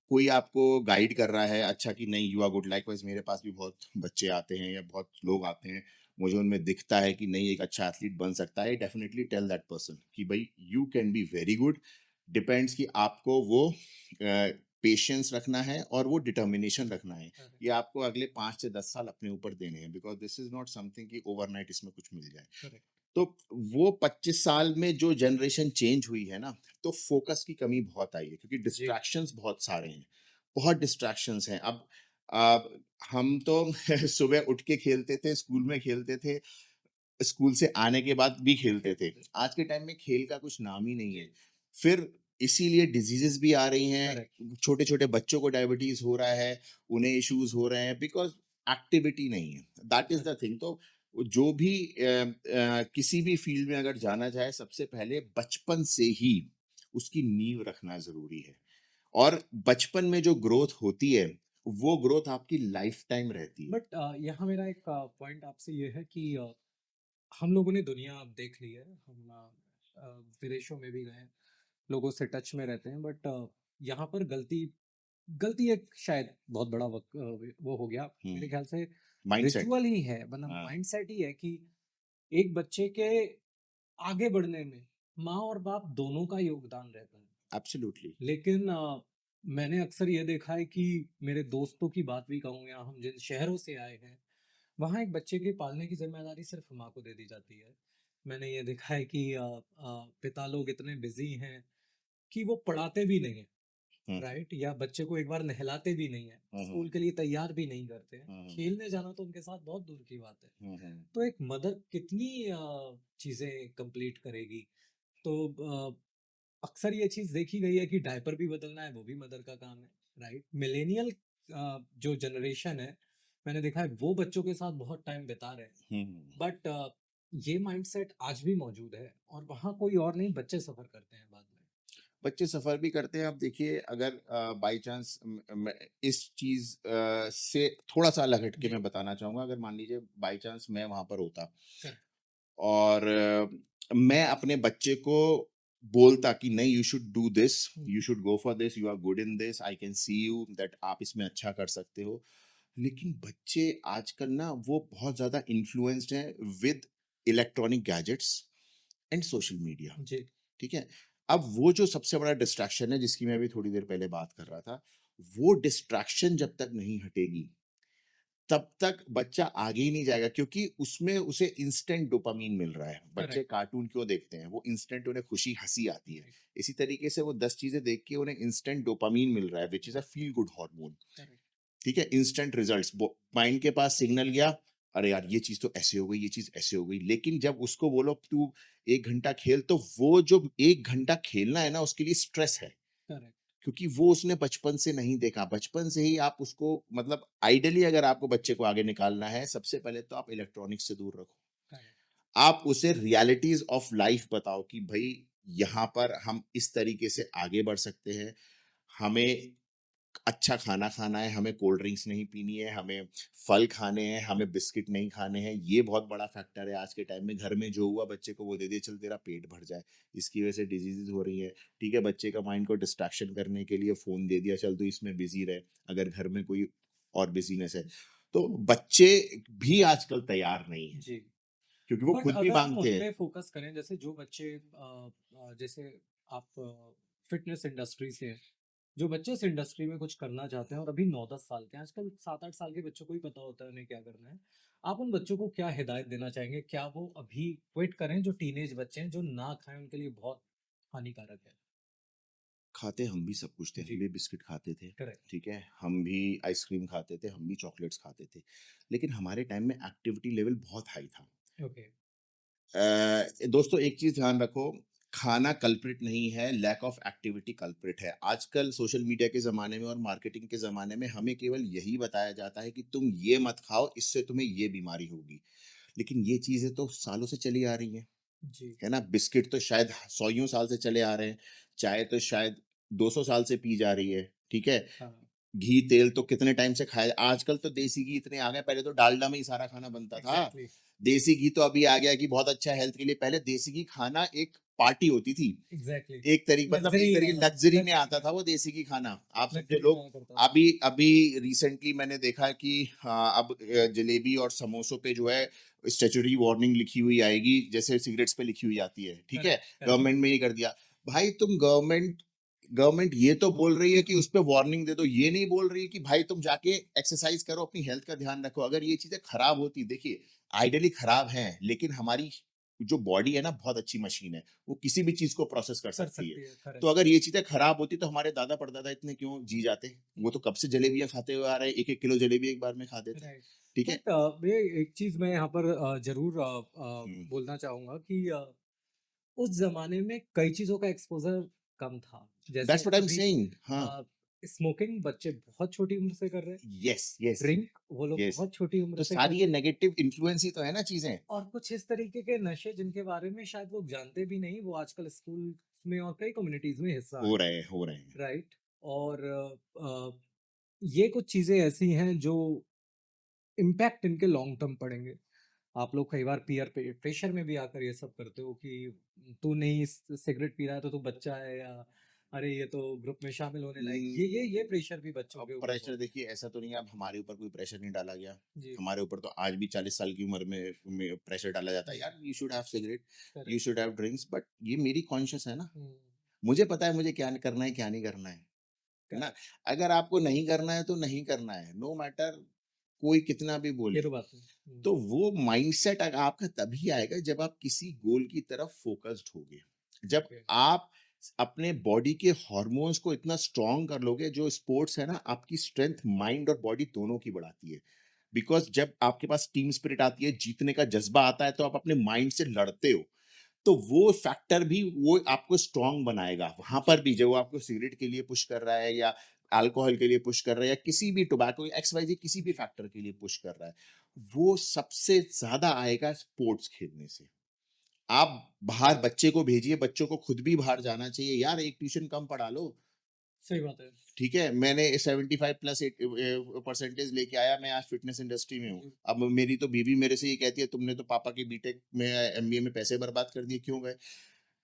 कोई आपको गाइड कर रहा है अच्छा कि नहीं, यू आर गुड, लाइकवाइज़ मेरे पास भी बहुत बच्चे आते हैं या बहुत लोग आते हैं, मुझे उनमें दिखता है कि नहीं, एक अच्छा एथलीट बन सकता है, डेफिनिटली टेल दैट पर्सन कि भाई you can be very good. Depends कि आपको वो पेशेंस रखना है और वो डिटर्मिनेशन रखना है। करेक्ट, ये आपको अगले 5 से 10 साल अपने ऊपर देने हैं, because this is not something कि ओवरनाइट इसमें कुछ मिल जाए। करेक्ट, तो वो 25 साल में जो जनरेशन चेंज हुई है ना, तो फ़ोकस की कमी बहुत आई है, क्योंकि जी, डिस्ट्रैक्शंस बहुत सारे हैं। बहुत डिस्ट्रैक्शंस हैं। अब अ, हम तो सुबह उठ के खेलते थे, स्कूल में खेलते थे, स्कूल से आने के बाद भी खेलते थे। खेलते थे, आज के टाइम में खेल का कुछ नाम ही नहीं है। फिर इसीलिए डिजीज़ेज़ भी आ रही करेक्ट, हैं, छोटे-छोटे बच्चों को डायबिटीज़ हो रहा है, उन्हें इश्यूज़ हो रहे हैं, बिकॉज़ एक्टिविटी नहीं है। That is the correct, thing. तो जो भी किसी भी फ़ील्ड में अगर जाना चाहे, सबसे पहले बचपन से ही उसकी नींव रखना ज़रूरी है। और बचपन में जो ग्रोथ होती है, वो ग्रोथ आपकी लाइफ़ टाइम रहती है। बट यहाँ मेरा एक पॉइंट आपसे ये है कि हम लोगों ने दुनिया अब देख ली है, हम विदेशों में भी गए हैं, लोगों से टच में रहते हैं, बट यहाँ पर गलती गलती एक शायद बहुत बड़ा वो हो गया हुँ, मेरे ख्याल से। माइंडसेट। रिचुअल ही है, मतलब हाँ, माइंडसेट ही है कि एक बच्चे के आगे बढ़ने में माँ और बाप दोनों का योगदान रहता है। एब्सोल्युटली। लेकिन मैंने अक्सर ये देखा है कि मेरे दोस्तों की बात भी कहूँ या हम जिन शहरों से आए हैं, वहाँ एक बच्चे के पालने की ज़िम्मेदारी सिर्फ़ माँ को दे दी जाती है। मैंने ये देखा है कि पिता लोग इतने बिज़ी हैं कि वो पढ़ाते भी नहीं हैं, हुँ, राइट? या बच्चे को एक बार नहलाते भी नहीं हैं, हुँ, हुँ, स्कूल के लिए तैयार भी नहीं करते हैं। हुँ, हुँ, खेलने जाना तो उनके साथ बहुत दूर की बात है। हुँ, हुँ। तो एक मदर कितनी चीज़ें कंप्लीट करेगी? तो अक्सर ये चीज़ देखी गई है कि डायपर भी बदलना है, वो भी मदर का काम है, राइट? मिलेनियल जो जनरेशन है, मैंने देखा है वो बच्चों के साथ बहुत टाइम बिता रहे हैं। हुँ, हुँ। बट ये माइंडसेट आज भी मौजूद है और वहाँ कोई और नहीं, बच्चे सफ़र करते हैं बाद में। बच्चे सफ़र भी करते हैं। अब देखिए, अगर बाय चांस मैं इस चीज़ से थोड़ा-सा अलग हट के जी, मैं बताना चाहूँगा, अगर मान लीजिए बाय चांस मैं वहाँ पर होता करेक्ट, और मैं अपने बच्चे को बोलता कि नहीं, यू शुड डू दिस, हुँ, you should go for this, you are good in this, I can see you that आप इसमें अच्छा कर सकते हो। लेकिन बच्चे आजकल ना वो बहुत ज़्यादा इन्फ्लुएंस्ड हैं with electronic gadgets and social media. जी, ठीक है? अब वो जो सबसे बड़ा डिस्ट्रैक्शन है, जिसकी मैं अभी थोड़ी देर पहले बात कर रहा था, वो डिस्ट्रैक्शन जब तक नहीं हटेगी, तब तक बच्चा आगे ही नहीं जाएगा, क्योंकि उसमें उसे इंस्टेंट डोपामाइन मिल रहा है। बच्चे करेक्ट, कार्टून क्यों देखते हैं? वो इंस्टेंट उन्हें खुशी, हँसी आती है। जी, इसी तरीके से वो 10 चीज़ें देख के उन्हें इंस्टेंट डोपामाइन मिल रहा है, which is a feel good hormone. Correct, ठीक है? इंस्टेंट रिजल्ट्स, वो माइंड के पास सिग्नल गया, अरे यार ये चीज़ तो ऐसे हो गई, ये चीज़ ऐसे हो गई। लेकिन जब उसको बोलो तू 1 घंटा खेल, तो वो जो 1 घंटा खेलना है ना, उसके लिए स्ट्रेस है। करेक्ट, क्योंकि वो उसने बचपन से नहीं देखा। बचपन से ही आप उसको मतलब आइडियली अगर आपको बच्चे को आगे निकालना है, सबसे पहले तो आप इलेक्ट्रॉनिक्स से दूर रखो। करेक्ट। आप उसे रियलिटीज़ ऑफ लाइफ़ बताओ कि भई यहाँ पर हम इस तरीके से आगे बढ़ सकते हैं। हमें अच्छा खाना खाना है, हमें कोल्ड ड्रिंक्स नहीं पीनी है, हमें फल खाने हैं, हमें बिस्किट नहीं खाने हैं। ये बहुत बड़ा फैक्टर है आज के टाइम में। घर में जो हुआ बच्चे को वो दे दिया, चल तेरा पेट भर जाए। इसकी वजह से डिजीज़ेज़ हो रही हैं। ठीक है, बच्चे का माइंड को डिस्ट्रैक्शन करने के लिए फ़ोन दे दिया, चल तू इसमें बिज़ी रह, अगर घर में कोई और बिज़ीनेस है। तो बच्चे भी आजकल तैयार नहीं हैं, जी। क्योंकि वो बट खुद भी अगर हम माँगते उन हैं। पे फोकस करें, जैसे जो बच्चे जैसे आप फिटनेस इंडस्ट्री से हैं, जो बच्चे इस इंडस्ट्री में कुछ करना चाहते हैं और अभी 9-10 साल के हैं, आजकल 7-8 साल के बच्चों को ही पता होता है उन्हें क्या करना है। आप उन बच्चों को क्या हिदायत देना चाहेंगे? क्या वो अभी क्विट करें, जो टीनेज बच्चे हैं, जो ना खाएँ उनके लिए बहुत हानिकारक है? खाते हम भी सब कुछ थे, हम जी, भी बिस्किट खाते थे, करेक्ट, ठीक है? हम भी आइसक्रीम खाते थे, हम भी चॉकलेट्स खाते थे। लेकिन हमारे टाइम में एक्टिविटी लेवल बहुत हाई था। ओके, दोस्तों एक चीज़ ध्यान रखो, खाना कल्प्रिट नहीं है, लैक ऑफ एक्टिविटी कल्प्रिट है। आजकल सोशल मीडिया के ज़माने में और मार्केटिंग के ज़माने में हमें केवल यही बताया जाता है कि तुम ये मत खाओ, इससे तुम्हें ये बीमारी होगी। लेकिन ये चीज़ें तो सालों से चली आ रही हैं, जी, है ना? बिस्किट तो शायद सौयों साल से चले आ रहे हैं, चाय तो शायद 200 साल से पी जा रही है, ठीक है? हाँ, घी, तेल तो कितने टाइम से खाया। आजकल तो देसी घी इतने आ गए, पहले तो डालडा में ही सारा खाना बनता था। एग्ज़ैक्टली, देसी घी तो अभी आ गया कि बहुत अच्छा है हेल्थ के लिए। पहले देसी घी खाना एक पार्टी होती थी। एग्ज़ैक्टली। एक तरीके मतलब लग्ज़री एक तरीके लग्ज़री में लग्ज़री आता में था वो देसी घी खाना। आप समझो लग्ज़री में लोग आया करता था। अभी अभी रिसेंटली मैंने देखा कि हाँ, अब जलेबी और समोसों पे जो है स्टैट्यूटरी वार्निंग लिखी हुई आएगी, जैसे सिगरेट्स पे लिखी हुई आती है, ठीक है? करेक्ट, करेक्ट, गवर्नमेंट ने ये कर दिया। भाई तुम गवर्नमेंट गवर्नमेंट ये तो बोल रही है कि उस पे वार्निंग दे दो, ये नहीं बोल रही है कि भाई तुम जाके एक्सरसाइज करो, अपनी हेल्थ का ध्यान रखो। अगर ये चीजें खराब होती, देखिए आइडियली खराब हैं, लेकिन हमारी जो बॉडी है ना बहुत अच्छी मशीन है, वो किसी भी चीज को प्रोसेस कर कर सकती है। सकती है, तो करेक्ट। अगर ये चीजें खराब होती तो हमारे दादा परदादा इतने क्यों जी जाते? वो हुँ, तो कब से जलेबियां खाते हुए आ रहे हैं, एक एक किलो जलेबी एक बार में खाते थे। राइट। ठीक है। बट ये एक चीज़ मैं यहाँ पर ज़रूर हम्म, बोलना चाहूँगा कि उस ज़माने में कई चीज़ों का एक्सपोज़र कम था। जैसे दैट्स व्हाट आई एम अभी सेइंग। हाँ। अ, स्मोकिंग बच्चे बहुत छोटी उम्र से कर रहे हैं, यस यस ड्रिंक वो लोग यस। बहुत छोटी उम्र तो से कर सारी ये रहे हैं, नेगेटिव इन्फ्लुएंस ही तो है ना चीजें। और कुछ इस तरीके के नशे जिनके बारे में शायद वो जानते भी नहीं, वो आजकल स्कूल में और कई कम्युनिटीज़ में हिस्सा है, हो रहे हैं। राइट? और ये कुछ चीज़ें ऐसी हैं जो इम्पैक्ट इनके लॉन्ग टर्म पड़ेंगे। आप लोग कई बार पीयर प्रेशर में भी आकर ये सब करते हो कि तू नहीं सिगरेट पी रहा है तो तू बच्चा है, या अरे ये तो ग्रुप में शामिल होने लायक, ये प्रेशर भी बच्चों अब के ऊपर प्रेशर बहुत। देखिए ऐसा तो नहीं है, अब हमारे ऊपर कोई प्रेशर नहीं डाला गया। जी, हमारे ऊपर तो आज भी 40 साल की उम्र में प्रेशर डाला जाता है, जी, यार you should have cigarette, you correct, should have drinks. But ये मेरी कॉन्शियस है ना, हुँ, मुझे पता है मुझे क्या करना है क्या नहीं करना है ना? करेक्ट, अगर आपको नहीं करना है तो नहीं करना है, नो मैटर कोई कितना भी ये बोले। तो बात है। हुँ, तो वो माइंडसेट आपका तभी आएगा जब आप किसी गोल की तरफ फोकस्ड होगे। जब ओके, आप अपने बॉडी के हार्मोन्स को इतना स्ट्रांग कर लोगे, जो स्पोर्ट्स है ना आपकी स्ट्रेंथ माइंड और बॉडी दोनों की बढ़ाती है। बिकॉज जब आपके पास टीम स्पिरिट आती है, जीतने का जज्बा आता है, तो आप अपने माइंड से लड़ते हो। तो वो फैक्टर भी वो आपको स्ट्रांग बनाएगा। वहां पर भी जब वो आपको सिगरेट के लिए पुश कर रहा है या अल्कोहल के लिए पुश कर रहा है या किसी भी टोबैको एक्स वाई जी किसी भी जी, फैक्टर के लिए पुश कर रहा है, वो सबसे ज्यादा आएगा स्पोर्ट्स खेलने से। आप बाहर बच्चे को भेजिए, बच्चों को खुद भी बाहर जाना चाहिए, यार एक ट्यूशन कम पढ़ा लो। सही बात है। ठीक है, मैंने 75 प्लस परसेंटेज लेके आया, मैं आज फिटनेस इंडस्ट्री में हूँ। जी, अब मेरी तो बीवी मेरे से ये कहती है, तुमने तो पापा के बीटेक में एमबीए में पैसे बर्बाद कर दिए, क्यों गए?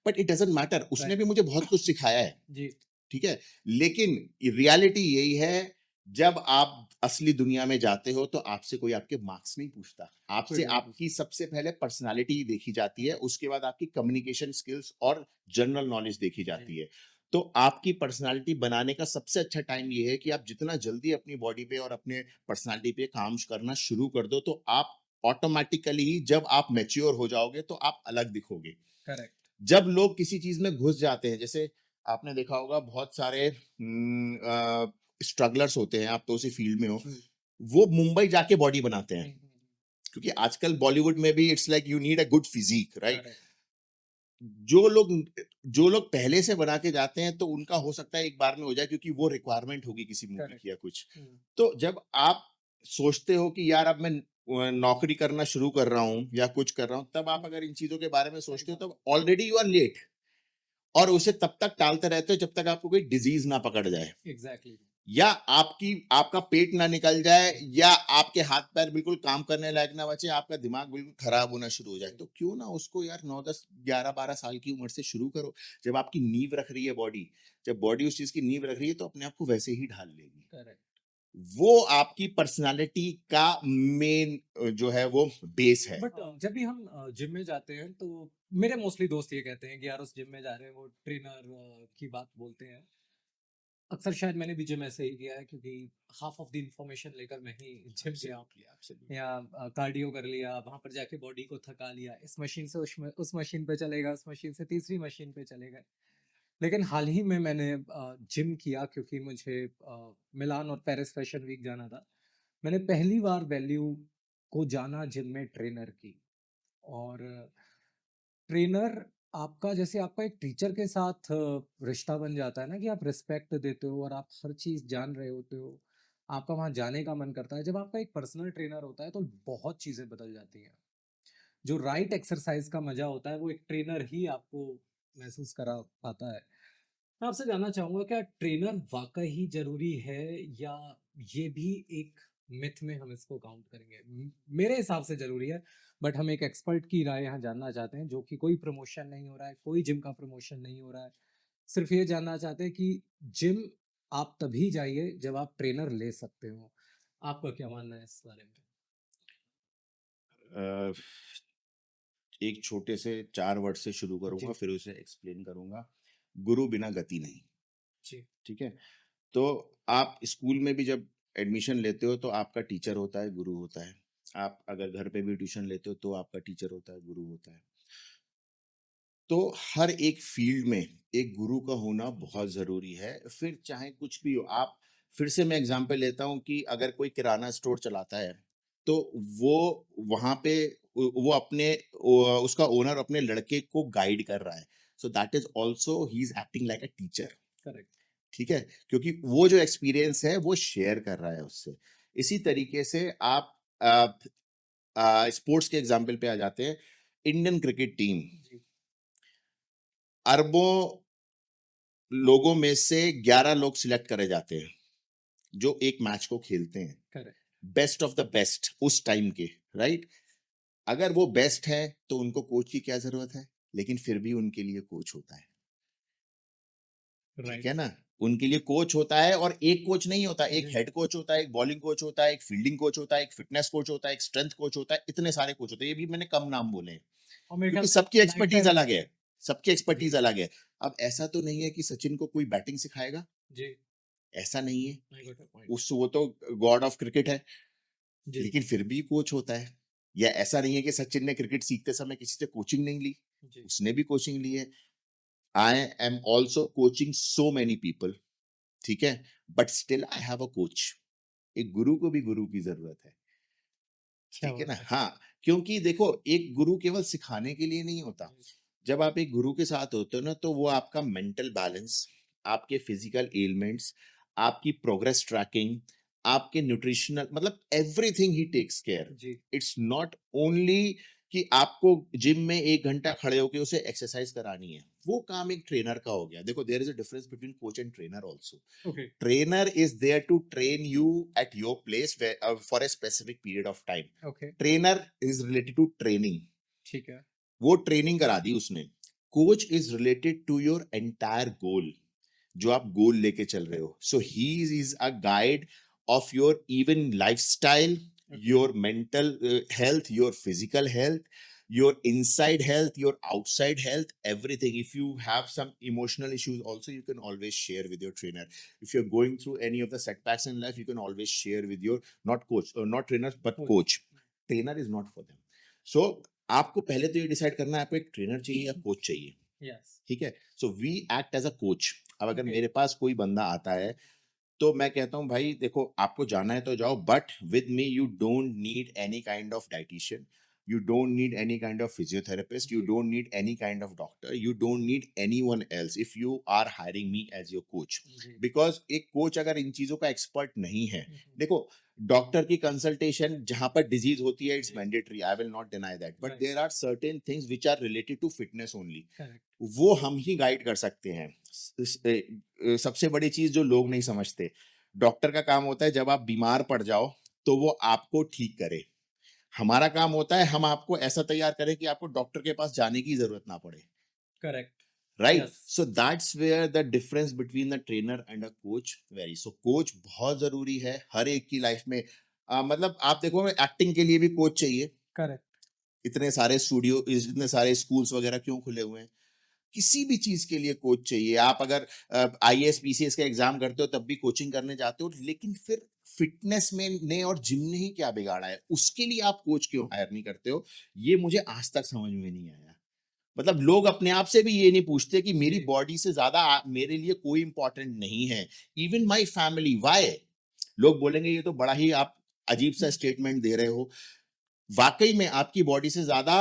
बट इट डजंट मैटर, उसने राइट, भी मुझे बहुत कुछ सिखाया है। जी, ठीक है, लेकिन रियलिटी यही है, जब आप असली दुनिया में जाते हो तो आपसे कोई आपके मार्क्स नहीं पूछता, कोई आपसे भी नहीं आपकी पूछता। सबसे पहले पर्सनालिटी देखी जाती है, उसके बाद आपकी कम्युनिकेशन स्किल्स और जनरल नॉलेज देखी जी, जाती है। तो आपकी पर्सनालिटी बनाने का सबसे अच्छा टाइम ये है कि आप जितना जल्दी अपनी बॉडी पे और अपने पर्सनालिटी पे काम करना शुरू कर दो, तो आप ऑटोमेटिकली ही जब आप मैच्योर हो जाओगे तो आप अलग दिखोगे। करेक्ट, जब लोग किसी चीज में घुस जाते हैं, जैसे आपने देखा होगा बहुत सारे स्ट्रगलर्स होते हैं, आप तो उसी फील्ड में हो, जी, वो मुंबई जाके बॉडी बनाते हैं। हुँ, हुँ, हुँ, क्योंकि आजकल बॉलीवुड में भी it's like you need a good physique, right? Correct, जो लोग जो लोग पहले से बना के जाते हैं तो उनका हो सकता है एक बार में हो जाए, क्योंकि वो रिक्वायरमेंट होगी किसी मूवी करेक्ट। की या कुछ। हुँ, तो जब आप सोचते हो कि यार अब मैं नौकरी करना शुरू कर रहा हूँ या कुछ कर रहा हूँ, तब आप अगर इन चीज़ों के बारे में सही सोचते हो बात तब ऑलरेडी यू आर लेट, और उसे तब तक टालते रहते हो जब तक आपको कोई डिज़ीज़ ना पकड़ जाए। है। एग्ज़ैक्टली। या आपका पेट ना निकल जाए, या आपके हाथ-पैर बिल्कुल काम करने लायक ना बचे, आपका दिमाग बिल्कुल खराब होना शुरू हो जाए। जी, तो क्यों ना उसको यार 9, 10, 11, 12 साल की उम्र से शुरू करो। जब आपकी नींव रख रही है बॉडी, जब बॉडी उस चीज़ की नींव रख रही है तो अपने आप को वैसे ही ढाल लेगी। करेक्ट। वो आपकी पर्सनैलिटी का मेन जो है वो बेस है। बट जब भी हम जिम में जाते हैं तो मेरे मोस्टली दोस्त ये कहते हैं कि यार उस जिम में जा रहे हैं वो ट्रेनर की बात बोलते हैं। अक्सर शायद मैंने भी जिम ऐसे ही किया है क्योंकि हाफ ऑफ द इंफॉर्मेशन लेकर मैं ही जिम गया हूँ। Absolutely, absolutely. या कार्डियो कर लिया, वहाँ पर जाके बॉडी को थका लिया, इस मशीन से उस मशीन पे चलेगा, उस मशीन से तीसरी मशीन पे चले गए। लेकिन हाल ही में मैंने जिम किया क्योंकि मुझे मिलान और पेरिस फैशन वीक जाना था। मैंने पहली बार वैल्यू को जाना जिम में ट्रेनर की। और ट्रेनर आपका जैसे आपका एक टीचर के साथ रिश्ता बन जाता है ना कि आप रिस्पेक्ट देते हो और आप हर चीज़ जान रहे होते हो। आपका वहाँ जाने का मन करता है। जब आपका एक पर्सनल ट्रेनर होता है तो बहुत चीज़ें बदल जाती हैं। जो राइट एक्सरसाइज का मज़ा होता है वो एक ट्रेनर ही आपको महसूस करा पाता है। मैं आपसे जानना चाहूँगा क्या ट्रेनर वाक़ई ही ज़रूरी है या ये भी एक मिथ में हम इसको काउंट करेंगे? मेरे हिसाब से ज़रूरी है, बट हम एक एक्सपर्ट की राय यहाँ जानना चाहते हैं जो कि कोई प्रमोशन नहीं हो रहा है, कोई जिम का प्रमोशन नहीं हो रहा है। सिर्फ़ ये जानना चाहते हैं कि जिम आप तभी जाइए जब आप ट्रेनर ले सकते हो। आपका क्या मानना है इस बारे में? अ, एक छोटे से 4 वर्ड से शुरू करूँगा, जी, फिर उसे एक्सप्लेन करूँगा। गुरु बिना गति नहीं, जी, ठीक है? तो आप स्कूल में भी जब एडमिशन लेते हो तो आपका टीचर होता है, गुरु होता है। आप अगर घर पे भी ट्यूशन लेते हो तो आपका टीचर होता है, गुरु होता है। तो हर एक फील्ड में एक गुरु का होना जी, बहुत ज़रूरी है, फिर चाहे कुछ भी हो। आप फिर से मैं एग्ज़ाम्पल लेता हूँ कि अगर कोई किराना स्टोर चलाता है, तो वो वहाँ पे वो अपने उसका ओनर अपने लड़के को गाइड कर रहा है। So that is also he is acting like a teacher, correct. ठीक है? क्योंकि वो जो एक्सपीरियंस है वो शेयर कर रहा है उससे। इसी तरीके से आप स्पोर्ट्स के एग्ज़ाम्पल पे आ जाते हैं। इंडियन क्रिकेट टीम जी, अरबों लोगों में से 11 लोग सिलेक्ट करे जाते हैं, जो एक मैच को खेलते हैं। Correct, best of the best उस टाइम के, राइट? अगर वो बेस्ट है, तो उनको कोच की क्या ज़रूरत है? लेकिन फिर भी उनके लिए कोच होता है, ठीक राइट। है ना? उनके लिए कोच होता है, और एक कोच नहीं होता, एक जी, हेड कोच होता है, एक बॉलिंग कोच होता है, एक फील्डिंग कोच होता है, एक फिटनेस कोच होता है, एक स्ट्रेंथ कोच होता है, इतने सारे कोच होते हैं। ये भी मैंने कम नाम बोले हैं, और मेरे ख्याल क्योंकि से सबकी लाइफ एक्सपर्टीज़ टाइम अलग है, सबकी जी, एक्सपर्टीज़ अलग है। अब ऐसा तो नहीं है कि सचिन को कोई बैटिंग सिखाएगा, जी, ऐसा नहीं है। I got your point. वो तो गॉड ऑफ क्रिकेट है, जी, लेकिन फिर भी कोच होता है। या ऐसा नहीं है कि सचिन ने क्रिकेट सीखते समय किसी से कोचिंग नहीं ली, जी, उसने भी कोचिंग ली है। I am also coaching so many people, ठीक है? But still I have a coach. एक गुरु को भी गुरु की ज़रूरत है, क्या ठीक है बात ना? है! हाँ, क्योंकि देखो एक गुरु केवल सिखाने के लिए नहीं होता। जी, जब आप एक गुरु के साथ होते हो ना, तो वो आपका मेंटल बैलेंस, आपके फिजिकल एलिमेंट्स, आपकी प्रोग्रेस ट्रैकिंग, आपके न्यूट्रिशनल, मतलब एवरीथिंग ही टेक्स केयर। जी, इट्स नॉट ओनली कि आपको जिम में 1 घंटा खड़े होके उसे एक्सरसाइज करानी है। वो काम एक ट्रेनर का हो गया। देखो there is a difference between coach and trainer also. Okay, Trainer is there to train you at your place for a specific period of time. Okay, Trainer is related to training. ठीक है, वो training करा दी उसने। Coach is related to your entire goal, जो आप goal लेके चल रहे हो। So he is a guide of your even lifestyle, okay, your mental health, your physical health, your inside health, your outside health, everything. If you have some emotional issues also, you can always share with your trainer. If you're going through any of the setbacks in life, you can always share with your, not coach, not trainers, but coach, coach. Trainer is not for them. So आपको पहले तो ये decide करना है आपको एक trainer चाहिए या कोच चाहिए, यस, ठीक है? So we act as a coach. अब अगर ओके, मेरे पास कोई बंदा आता है, तो मैं कहता हूँ भाई देखो आपको जाना है तो जाओ, but with me you don't need any kind of dietitian. You don't need any kind of physiotherapist. You जी, don't need any kind of doctor. You don't need anyone else if you are hiring me as your coach. जी, Because एक coach अगर इन चीजों का expert नहीं है, हुँ, देखो डॉक्टर की कंसल्टेशन जहां पर डिजीज होती है इट्स जी, mandatory, I will not deny that, but right, there are certain things which are related to fitness only, correct, वो हम ही गाइड कर सकते हैं। सबसे बड़ी चीज जो लोग नहीं समझते, डॉक्टर का काम होता है जब आप बीमार पड़ जाओ तो वो आपको ठीक करे। हमारा काम होता है हम आपको ऐसा तैयार करें कि आपको डॉक्टर के पास जाने की जरूरत ना पड़े। Correct, right, yes, so that's where the difference between the trainer and a coach very. So coach बहुत जरूरी है हर एक की लाइफ में। मतलब आप देखो एक्टिंग के लिए भी कोच चाहिए। करेक्ट, इतने सारे स्टूडियो, इतने सारे स्कूल्स वगैरह क्यों खुले हुए हैं? किसी भी चीज के लिए कोच चाहिए। आप अगर आईएएस पीसीएस का एग्जाम करते हो तब भी कोचिंग करने जाते हो, लेकिन फिर फिटनेस में ने और जिम ने ही क्या बिगाड़ा है, उसके लिए आप कोच क्यों हायर नहीं करते हो? ये मुझे आज तक समझ में नहीं आया। मतलब लोग अपने आप से भी ये नहीं पूछते कि मेरी जी, बॉडी से ज्यादा मेरे लिए कोई इंपॉर्टेंट नहीं है। Even my family, why? लोग बोलेंगे ये तो बड़ा ही आप अजीब सा स्टेटमेंट दे रहे हो। वाकई में आपकी बॉडी से ज्यादा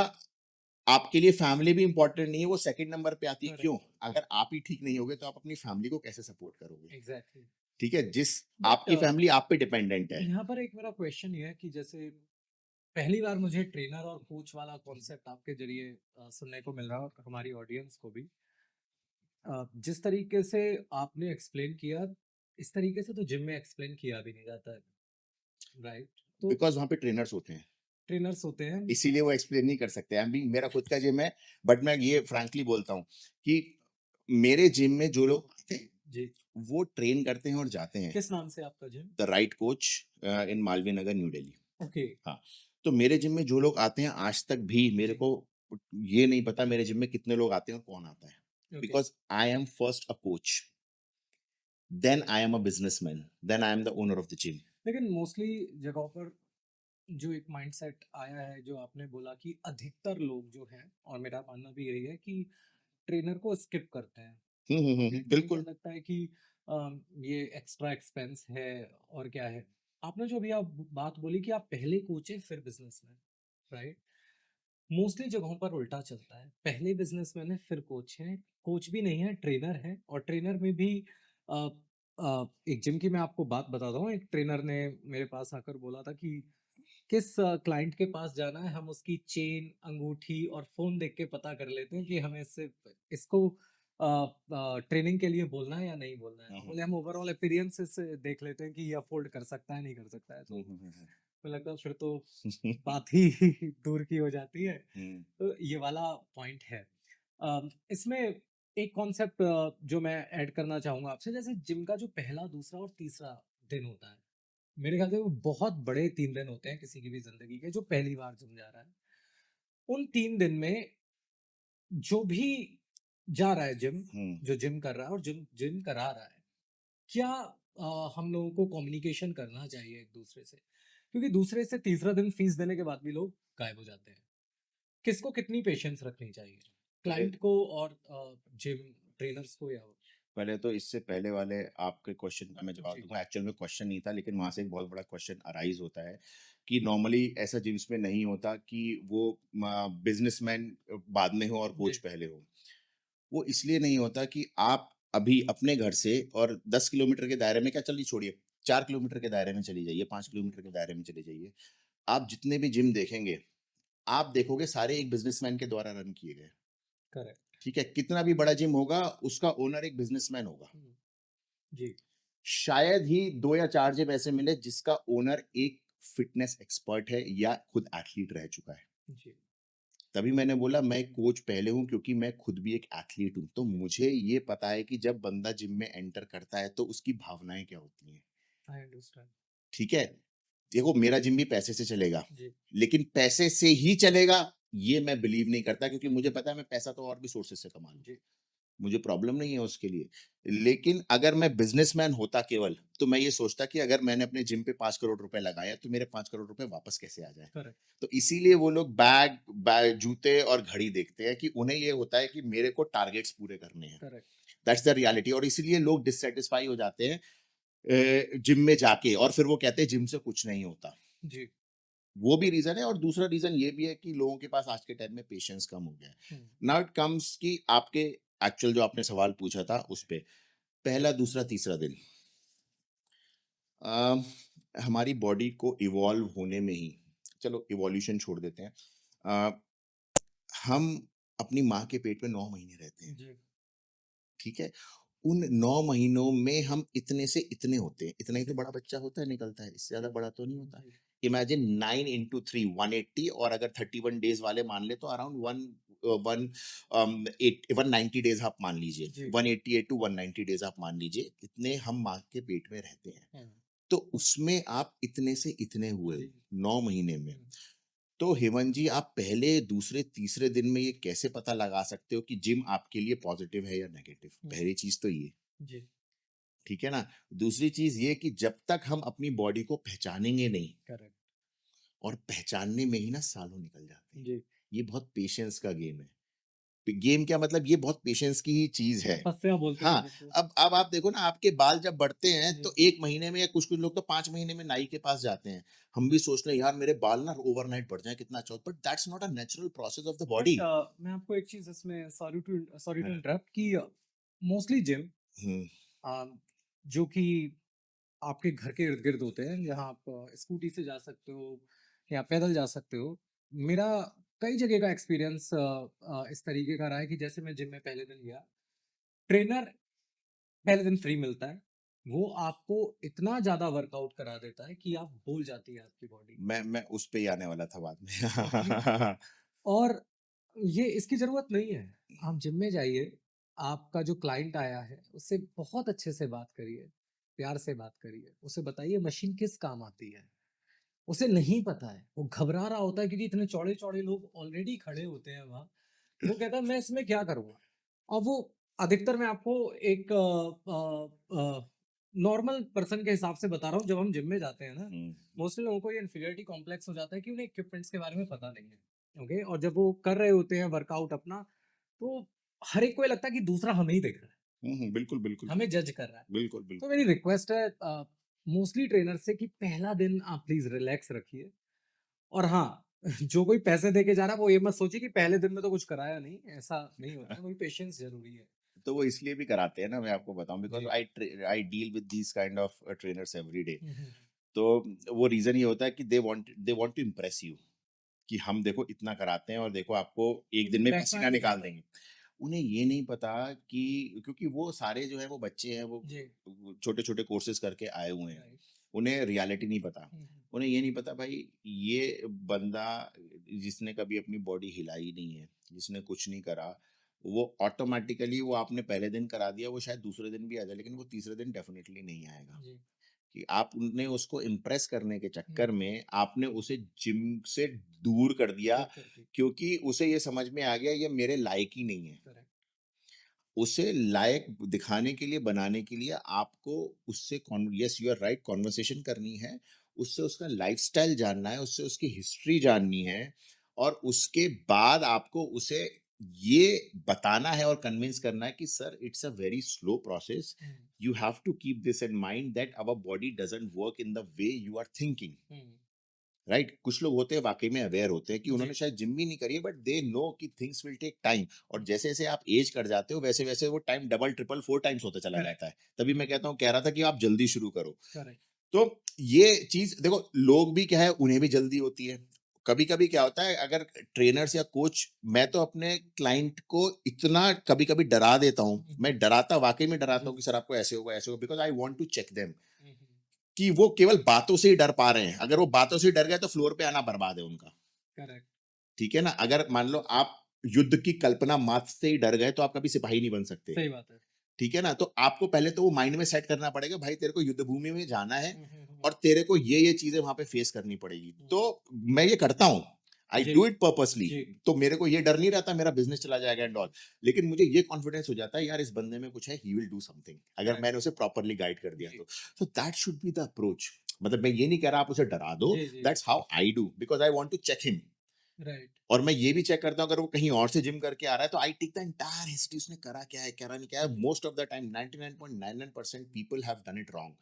आपके लिए फैमिली भी इंपॉर्टेंट नहीं है, वो सेकंड नंबर पे आती है। करेक्ट, क्यों? अगर आप ही ठीक नहीं होगे तो आप अपनी फैमिली को कैसे सपोर्ट करोगे? एग्ज़ैक्टली, ठीक है, जिस बट आपकी फैमिली आप पे डिपेंडेंट है। यहाँ पर एक मेरा क्वेश्चन ये है कि जैसे पहली बार मुझे ट्रेनर और कोच वाला कॉन्सेप्ट आपके ज़रिए सुनने को मिल रहा है और हमारी ऑडियंस को भी। जिस तरीके से आपने एक्सप्लेन किया, इस तरीके से तो जिम में एक्सप्लेन किया भी नहीं जाता है, राइट? तो बिकॉज वहां पे ट्रेनर्स होते हैं, ट्रेनर्स होते हैं इसीलिए वो एक्सप्लेन नहीं कर सकते। आई मीन मेरा खुद का जिम है, बट मैं ये फ्रैंकली बोलता हूँ कि मेरे जिम में जो लोग आते हैं जी, वो ट्रेन करते हैं और जाते हैं। किस नाम से आपका gym? The right coach in Malviya Nagar, new Delhi. Okay, हाँ, तो मेरे जिम में जो लोग आते हैं आज तक भी मेरे जी, को ये नहीं पता मेरे जिम में कितने लोग आते हैं और कौन आता है। Okay. Because I am first a coach, then I am a businessman, then I am the owner of the gym. लेकिन मोस्टली जगहों पर जो एक माइंडसेट आया है, जो आपने बोला कि अधिकतर लोग जो हैं और मेरा मानना भी यही है कि ट्रेनर को स्किप करते हैं। उन्हें क्या बिल्कुल। लगता है कि ये एक्स्ट्रा एक्सपेंस है और क्या है। आपने जो अभी आप बात बोली कि आप पहले कोच हैं फिर बिजनेसमैन, राइट? मोस्टली जगहों पर उल्टा चलता है, पहले बिजनेसमैन है फिर कोच है, कोच भी नहीं है ट्रेनर है और ट्रेनर में भी अ, एक जिम की मैं आपको बात बताता हूँ। एक ट्रेनर ने मेरे पास आकर बोला था कि किस क्लाइंट के पास जाना है, हम उसकी चेन, अंगूठी और फ़ोन देख के पता कर लेते हैं कि हमें इससे इसको ट्रेनिंग के लिए बोलना है या नहीं बोलना है। बोले हम ओवरऑल अपीयरेंस से देख लेते हैं कि ये अफ़ोर्ड कर सकता है, नहीं कर सकता है। तो मुझे लगता है फिर तो बात ही दूर की हो जाती है। तो ये वाला पॉइंट है। इसमें एक कॉन्सेप्ट जो मैं ऐड करना चाहूँगा आपसे, जैसे जिम का जो पहला, दूसरा और तीसरा दिन होता है, मेरे ख्याल से वो बहुत बड़े 3 दिन होते हैं किसी की भी ज़िंदगी के, जो पहली बार जिम जा रहा है। उन 3 दिन में जो भी जा रहा है जिम, जो जिम कर रहा है और जिम जिम करा रहा है, क्या हम लोगों को कम्युनिकेशन करना चाहिए एक-दूसरे से? क्योंकि दूसरे से तीसरा दिन फीस देने के बाद भी लोग गायब हो जाते हैं। किसको कितनी पेशेंस रखनी चाहिए? पहले क्लाइंट को और जिम ट्रेनर्स को या पहले तो इससे पहले वाले आपके क्वेश्चन का मैं जवाब जी, दूंगा। एक्चुअल में क्वेश्चन नहीं था, लेकिन वहां से एक बहुत बड़ा क्वेश्चन अराइज होता है कि नॉर्मली ऐसा जिम्स में नहीं होता कि वो बिजनेसमैन बाद में हो और कोच जी, पहले हो। वो इसलिए नहीं होता कि आप अभी अपने घर से और 10 किलोमीटर के दायरे में, क्या चलिए छोड़िए, 4 किलोमीटर के दायरे में चली जाइए, 5 किलोमीटर के दायरे में चले जाइए, आप जितने भी जिम देखेंगे आप देखोगे सारे एक बिजनेसमैन के द्वारा रन किए गए। करेक्ट। ठीक है, कितना भी बड़ा जिम होगा उसका ओनर एक बिजनेसमैन होगा। हुँ, जी, शायद ही 2 या 4 जिम ऐसे मिले जिसका ओनर एक फिटनेस एक्सपर्ट है या खुद एथलीट रह चुका है। जी, तभी मैंने बोला मैं एक कोच पहले हूँ क्योंकि मैं खुद भी एक एथलीट हूँ। तो मुझे ये पता है कि जब बंदा जिम में एंटर करता है तो उसकी भावनाएँ क्या होती हैं। I understand. ठीक है? देखो मेरा जिम भी पैसे से चलेगा, जी, लेकिन पैसे से ही चलेगा ये मैं बिलीव नहीं करता, क्योंकि मुझे पता है मैं पैसा तो और भी सोर्सेज़ से कमा लूँ। जी, मुझे प्रॉब्लम नहीं है उसके लिए। लेकिन अगर मैं बिज़नेसमैन होता केवल, तो मैं ये सोचता कि अगर मैंने अपने जिम पे 5 करोड़ रुपए लगाए, तो मेरे 5 करोड़ रुपए वापस कैसे आ जाएँ? करेक्ट, तो इसीलिए वो लोग जूते और घड़ी देखते हैं कि उन्हें ये होता है कि मेरे को टारगेट्स पूरे करने हैं। करेक्ट। दैट्स द रियलिटी, और इसीलिए लोग डिससैटिस्फाई हो जाते हैं जिम में जाके, और फिर वो कहते हैं जिम से कुछ नहीं होता। जी, वो भी रीज़न है और दूसरा रीज़न ये भी है कि लोगों के पास आज के टाइम में पेशेंस कम हो गया है। हुँ, नाउ इट कम्स कि आपके एक्चुअल जो आपने सवाल पूछा था उस पे, पहला, दूसरा, तीसरा दिन अ, हमारी बॉडी को इवॉल्व होने में ही चलो इवोल्यूशन छोड़ देते हैं। अ, हम अपनी माँ के पेट में 9 महीने रहते हैं, जी, ठीक है? उन 9 महीनों में हम इतने से इतने होते हैं, इतना ही तो बड़ा बच्चा होता है, निकलता है, इससे ज़्यादा बड़ा तो नहीं होता। जी, इमेजिन 9 इंटू 3 180 और अगर 31 डेज़ वाले मान लें तो अराउंड 190 डेज़ आप मान लीजिए, जी, 188 टू 190 डेज़ आप मान लीजिए, इतने हम माँ के पेट में रहते हैं। हुँ, तो उसमें आप इतने से इतने हुए जी, 9 महीने में। हुँ, तो हेमंत जी आप पहले, दूसरे, तीसरे दिन में ये कैसे पता लगा सकते हो कि जिम आपके लिए पॉजिटिव है या नेगेटिव? हुँ, पहली चीज़ तो ये, जी, ठीक है ना? दूसरी चीज़ ये कि जब तक हम अपनी बॉडी को पहचानेंगे नहीं करेक्ट, और पहचानने में ही ना सालों निकल जाते हैं। जी। ये बहुत पेशेंस का गेम है। गेम क्या मतलब ये बहुत पेशेंस की ही चीज़ है। तपस्या बोलते हैं हाँ, जिसको। अब आप देखो ना आपके बाल जब बढ़ते हैं तो जी। 1 महीने में या कुछ-कुछ लोग तो 5 महीने में नाई के पास जाते हैं। हम भी सोचते हैं यार मेरे बाल ना ओवरनाइट बढ़ जाएँ कितना अच्छा हो but that's not a natural process of the body. But मैं आपको एक चीज़ इसमें सॉरी टू हाँ। इंटरप्ट कि मोस्टली जिम हुँ, जो कि आपके घर के इर्द-गिर्द होते हैं, जहाँ आप स्कूटी से जा सकते हो या पैदल जा सकते हो। मेरा कई जगह का एक्सपीरियंस इस तरीके का रहा है कि जैसे मैं जिम में पहले दिन गया, ट्रेनर पहले दिन फ्री मिलता है। वो आपको इतना ज़्यादा वर्कआउट करा देता है कि आप भूल जाती है आपकी बॉडी। मैं उस पे ही आने वाला था बाद ओके। में। और ये इसकी ज़रूरत नहीं है। आप जिम में जाइए, आपका जो क्लाइंट आया है, उससे बहुत अच्छे से बात करिए, प्यार से बात करिए। उसे बताइए मशीन किस काम आती है। उसे नहीं पता है, वो घबरा रहा होता है क्योंकि इतने चौड़े-चौड़े लोग ऑलरेडी खड़े होते हैं वहाँ। वो कहता है मैं इसमें क्या करूँगा? और वो अधिकतर मैं आपको एक नॉर्मल पर्सन के हिसाब से बता रहा हूँ, जब हम जिम में जाते हैं ना, हुँ, मोस्टली लोगों को ये इन्फीरियरिटी कॉम्प्लेक्स हो जाता है कि उन्हें इक्विपमेंट्स के बारे में पता नहीं है। ओके? और जब वो कर रहे होते हैं वर्कआउट अपना, तो हर एक को ये लगता है कि दूसरा हमें ही देख रहा है, हुँ, हुँ, बिल्कुल, बिल्कुल, हमें जज कर रहा है। बिल्कुल, तो बिल्कुल। मेरी रिक्वेस्ट है मोस्टली ट्रेनर से कि पहला दिन आप प्लीज़ रिलैक्स रखिए। और हाँ, जो कोई पैसे दे के जा रहा है वो ये मत सोचिए कि पहले दिन में तो कुछ कराया नहीं, ऐसा नहीं होता है, वही पेशेंस ज़रूरी है। तो वो इसलिए भी कराते हैं ना मैं आपको बताऊँ बिकॉज़ जी। I deal with these kind of trainers every day. हुँ, हुँ, तो वो रीज़न ये होता है कि they want to impress you कि हम देखो इतना कराते हैं और देखो आपको एक दिन हुँ। में बैकफायर पसीना नहीं निकाल होता। देंगे। उन्हें ये नहीं पता कि क्योंकि वो सारे जो है वो बच्चे हैं जी, वो छोटे-छोटे कोर्सेज़ करके आए हुए हैं। राइट। उन्हें रियलिटी नहीं पता। हुँ, हुँ। उन्हें ये नहीं पता भाई ये बंदा जिसने कभी अपनी बॉडी हिलाई नहीं है, जिसने कुछ नहीं करा, वो ऑटोमैटिकली वो आपने पहले दिन करा दिया, वो शायद दूसरे दिन भी आ जाए, लेकिन वो तीसरे दिन डेफ़िनिटली नहीं आएगा। जी। कि आपने उसको इम्प्रेस करने के हुँ, चक्कर में आपने उसे जिम से दूर कर दिया दूर कर दी। क्योंकि उसे ये समझ में आ गया ये मेरे लायक ही नहीं है। करेक्ट। उसे लायक दिखाने के लिए, बनाने के लिए आपको उससे कॉन yes you are right conversation करनी है, उससे उसका लाइफ़स्टाइल जानना है, उससे उसकी हिस्ट्री जाननी है और उसके बाद आपको उसे ये बताना है और कन्विंस करना है कि sir it's a very slow process. Hmm, You have to keep this in mind that our body doesn't work in the way you are thinking. Hmm. Right कुछ लोग होते हैं वाकई में अवेयर होते हैं कि उन्होंने जी, शायद जिम भी नहीं करी है बट दे नो कि थिंग्स विल टेक टाइम और हुँ, जैसे जैसे आप एज कर जाते हो वैसे वैसे वो टाइम डबल ट्रिपल 4 टाइम्स होता चला करेक्ट, जाता है तभी मैं कहता हूँ कह रहा था कि आप जल्दी शुरू करो करेक्ट। तो ये चीज देखो लोग भी क्या है उन्हें भी जल्दी होती है कभी कभी क्या होता है अगर ट्रेनर्स या कोच मैं तो अपने क्लाइंट को इतना कभी कभी डरा देता हूँ हुँ, मैं हुँ। डराता वाकई में डराता जी। हूँ कि सर आपको ऐसे होगा because I want to check them हुँ, हुँ। कि वो केवल बातों से ही डर पा रहे हैं अगर वो बातों से ही डर गए तो फ्लोर पे आना बर्बाद है उनका करेक्ट, ठीक है ना? अगर मान लो आप युद्ध की कल्पना मात्र से ही डर गए तो आप कभी सिपाही नहीं बन सकते। सही बात है। ठीक है ना? तो आपको पहले तो वो माइंड में सेट करना पड़ेगा भाई तेरे को युद्ध भूमि में जाना है हुँ, हुँ, हुँ, और तेरे को ये चीज़ें वहाँ पे फेस करनी पड़ेगी। हुँ। तो मैं ये करता हूँ। आई जी, डू इट पर्पसली जी, तो मेरे को ये डर नहीं रहता मेरा बिज़नेस चला जाएगा एंड ऑल। लेकिन मुझे ये कॉन्फिडेंस हो जाता है यार इस बंदे में कुछ है ही विल डू समथिंग अगर करेक्ट। मैंने उसे प्रॉपर्ली गाइड कर दिया जी, तो। So that should be the approach. मतलब मैं ये नहीं कह रहा आप उसे डरा दो जी, जी, that's how I do because I want to check him. Right. और मैं ये भी चेक करता हूँ अगर वो कहीं और से जिम करके आ रहा है तो I take the entire history उसने करा क्या है करा नहीं क्या है हुँ, most of the time 99.99% people have done it wrong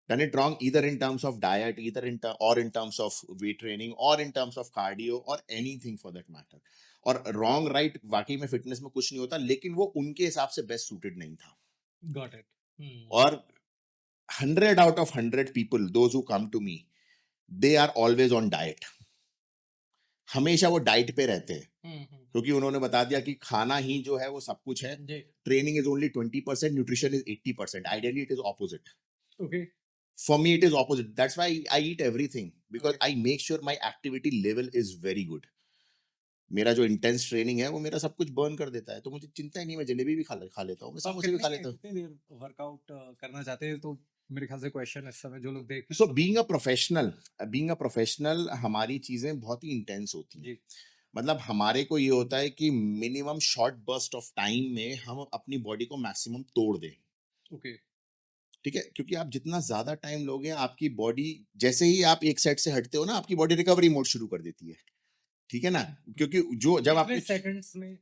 done it wrong either in terms of diet, either or in terms of weight training, or in terms of cardio, or anything for that matter. और wrong right वाकई में fitness में कुछ नहीं होता, लेकिन वो उनके हिसाब से बेस्ट सूटेड नहीं था. Got it. और 100 out of 100 people, those who come to me, they are always on diet. हमेशा वो डाइट पे रहते हैं, क्योंकि उन्होंने बता दिया कि खाना ही जो है वो सब कुछ है. जी. Training is only 20%, nutrition is 80%. Ideally it is opposite. Okay. For me, it is opposite. That's why I eat everything, because Okay. I make sure my activity level is very good. मेरा जो intense training है वो मेरा सब कुछ burn कर देता है, तो मुझे चिंता ही नहीं. मैं जलेबी भी खा लेता हूँ, मैं तो आप समोसे भी खा लेता हूँ. कितनी देर वर्कआउट करना चाहते हैं? तो मेरे ख्याल से क्वेश्चन इस समय जो लोग देख रहे हैं सो सब. बीइंग अ प्रोफेशनल, हमारी चीजें बहुत ही इंटेंस होती हैं. जी. मतलब हमारे को ये होता है कि minimum short burst of time में हम अपनी बॉडी को मैक्सिमम तोड़ दें. ओके. ठीक है, क्योंकि आप जितना ज्यादा टाइम लोगे, आपकी बॉडी, जैसे ही आप एक सेट से हटते हो ना, आपकी बॉडी रिकवरी मोड शुरू कर देती है. ठीक है ना, क्योंकि जो जब कितने आपकी सेकंड्स में?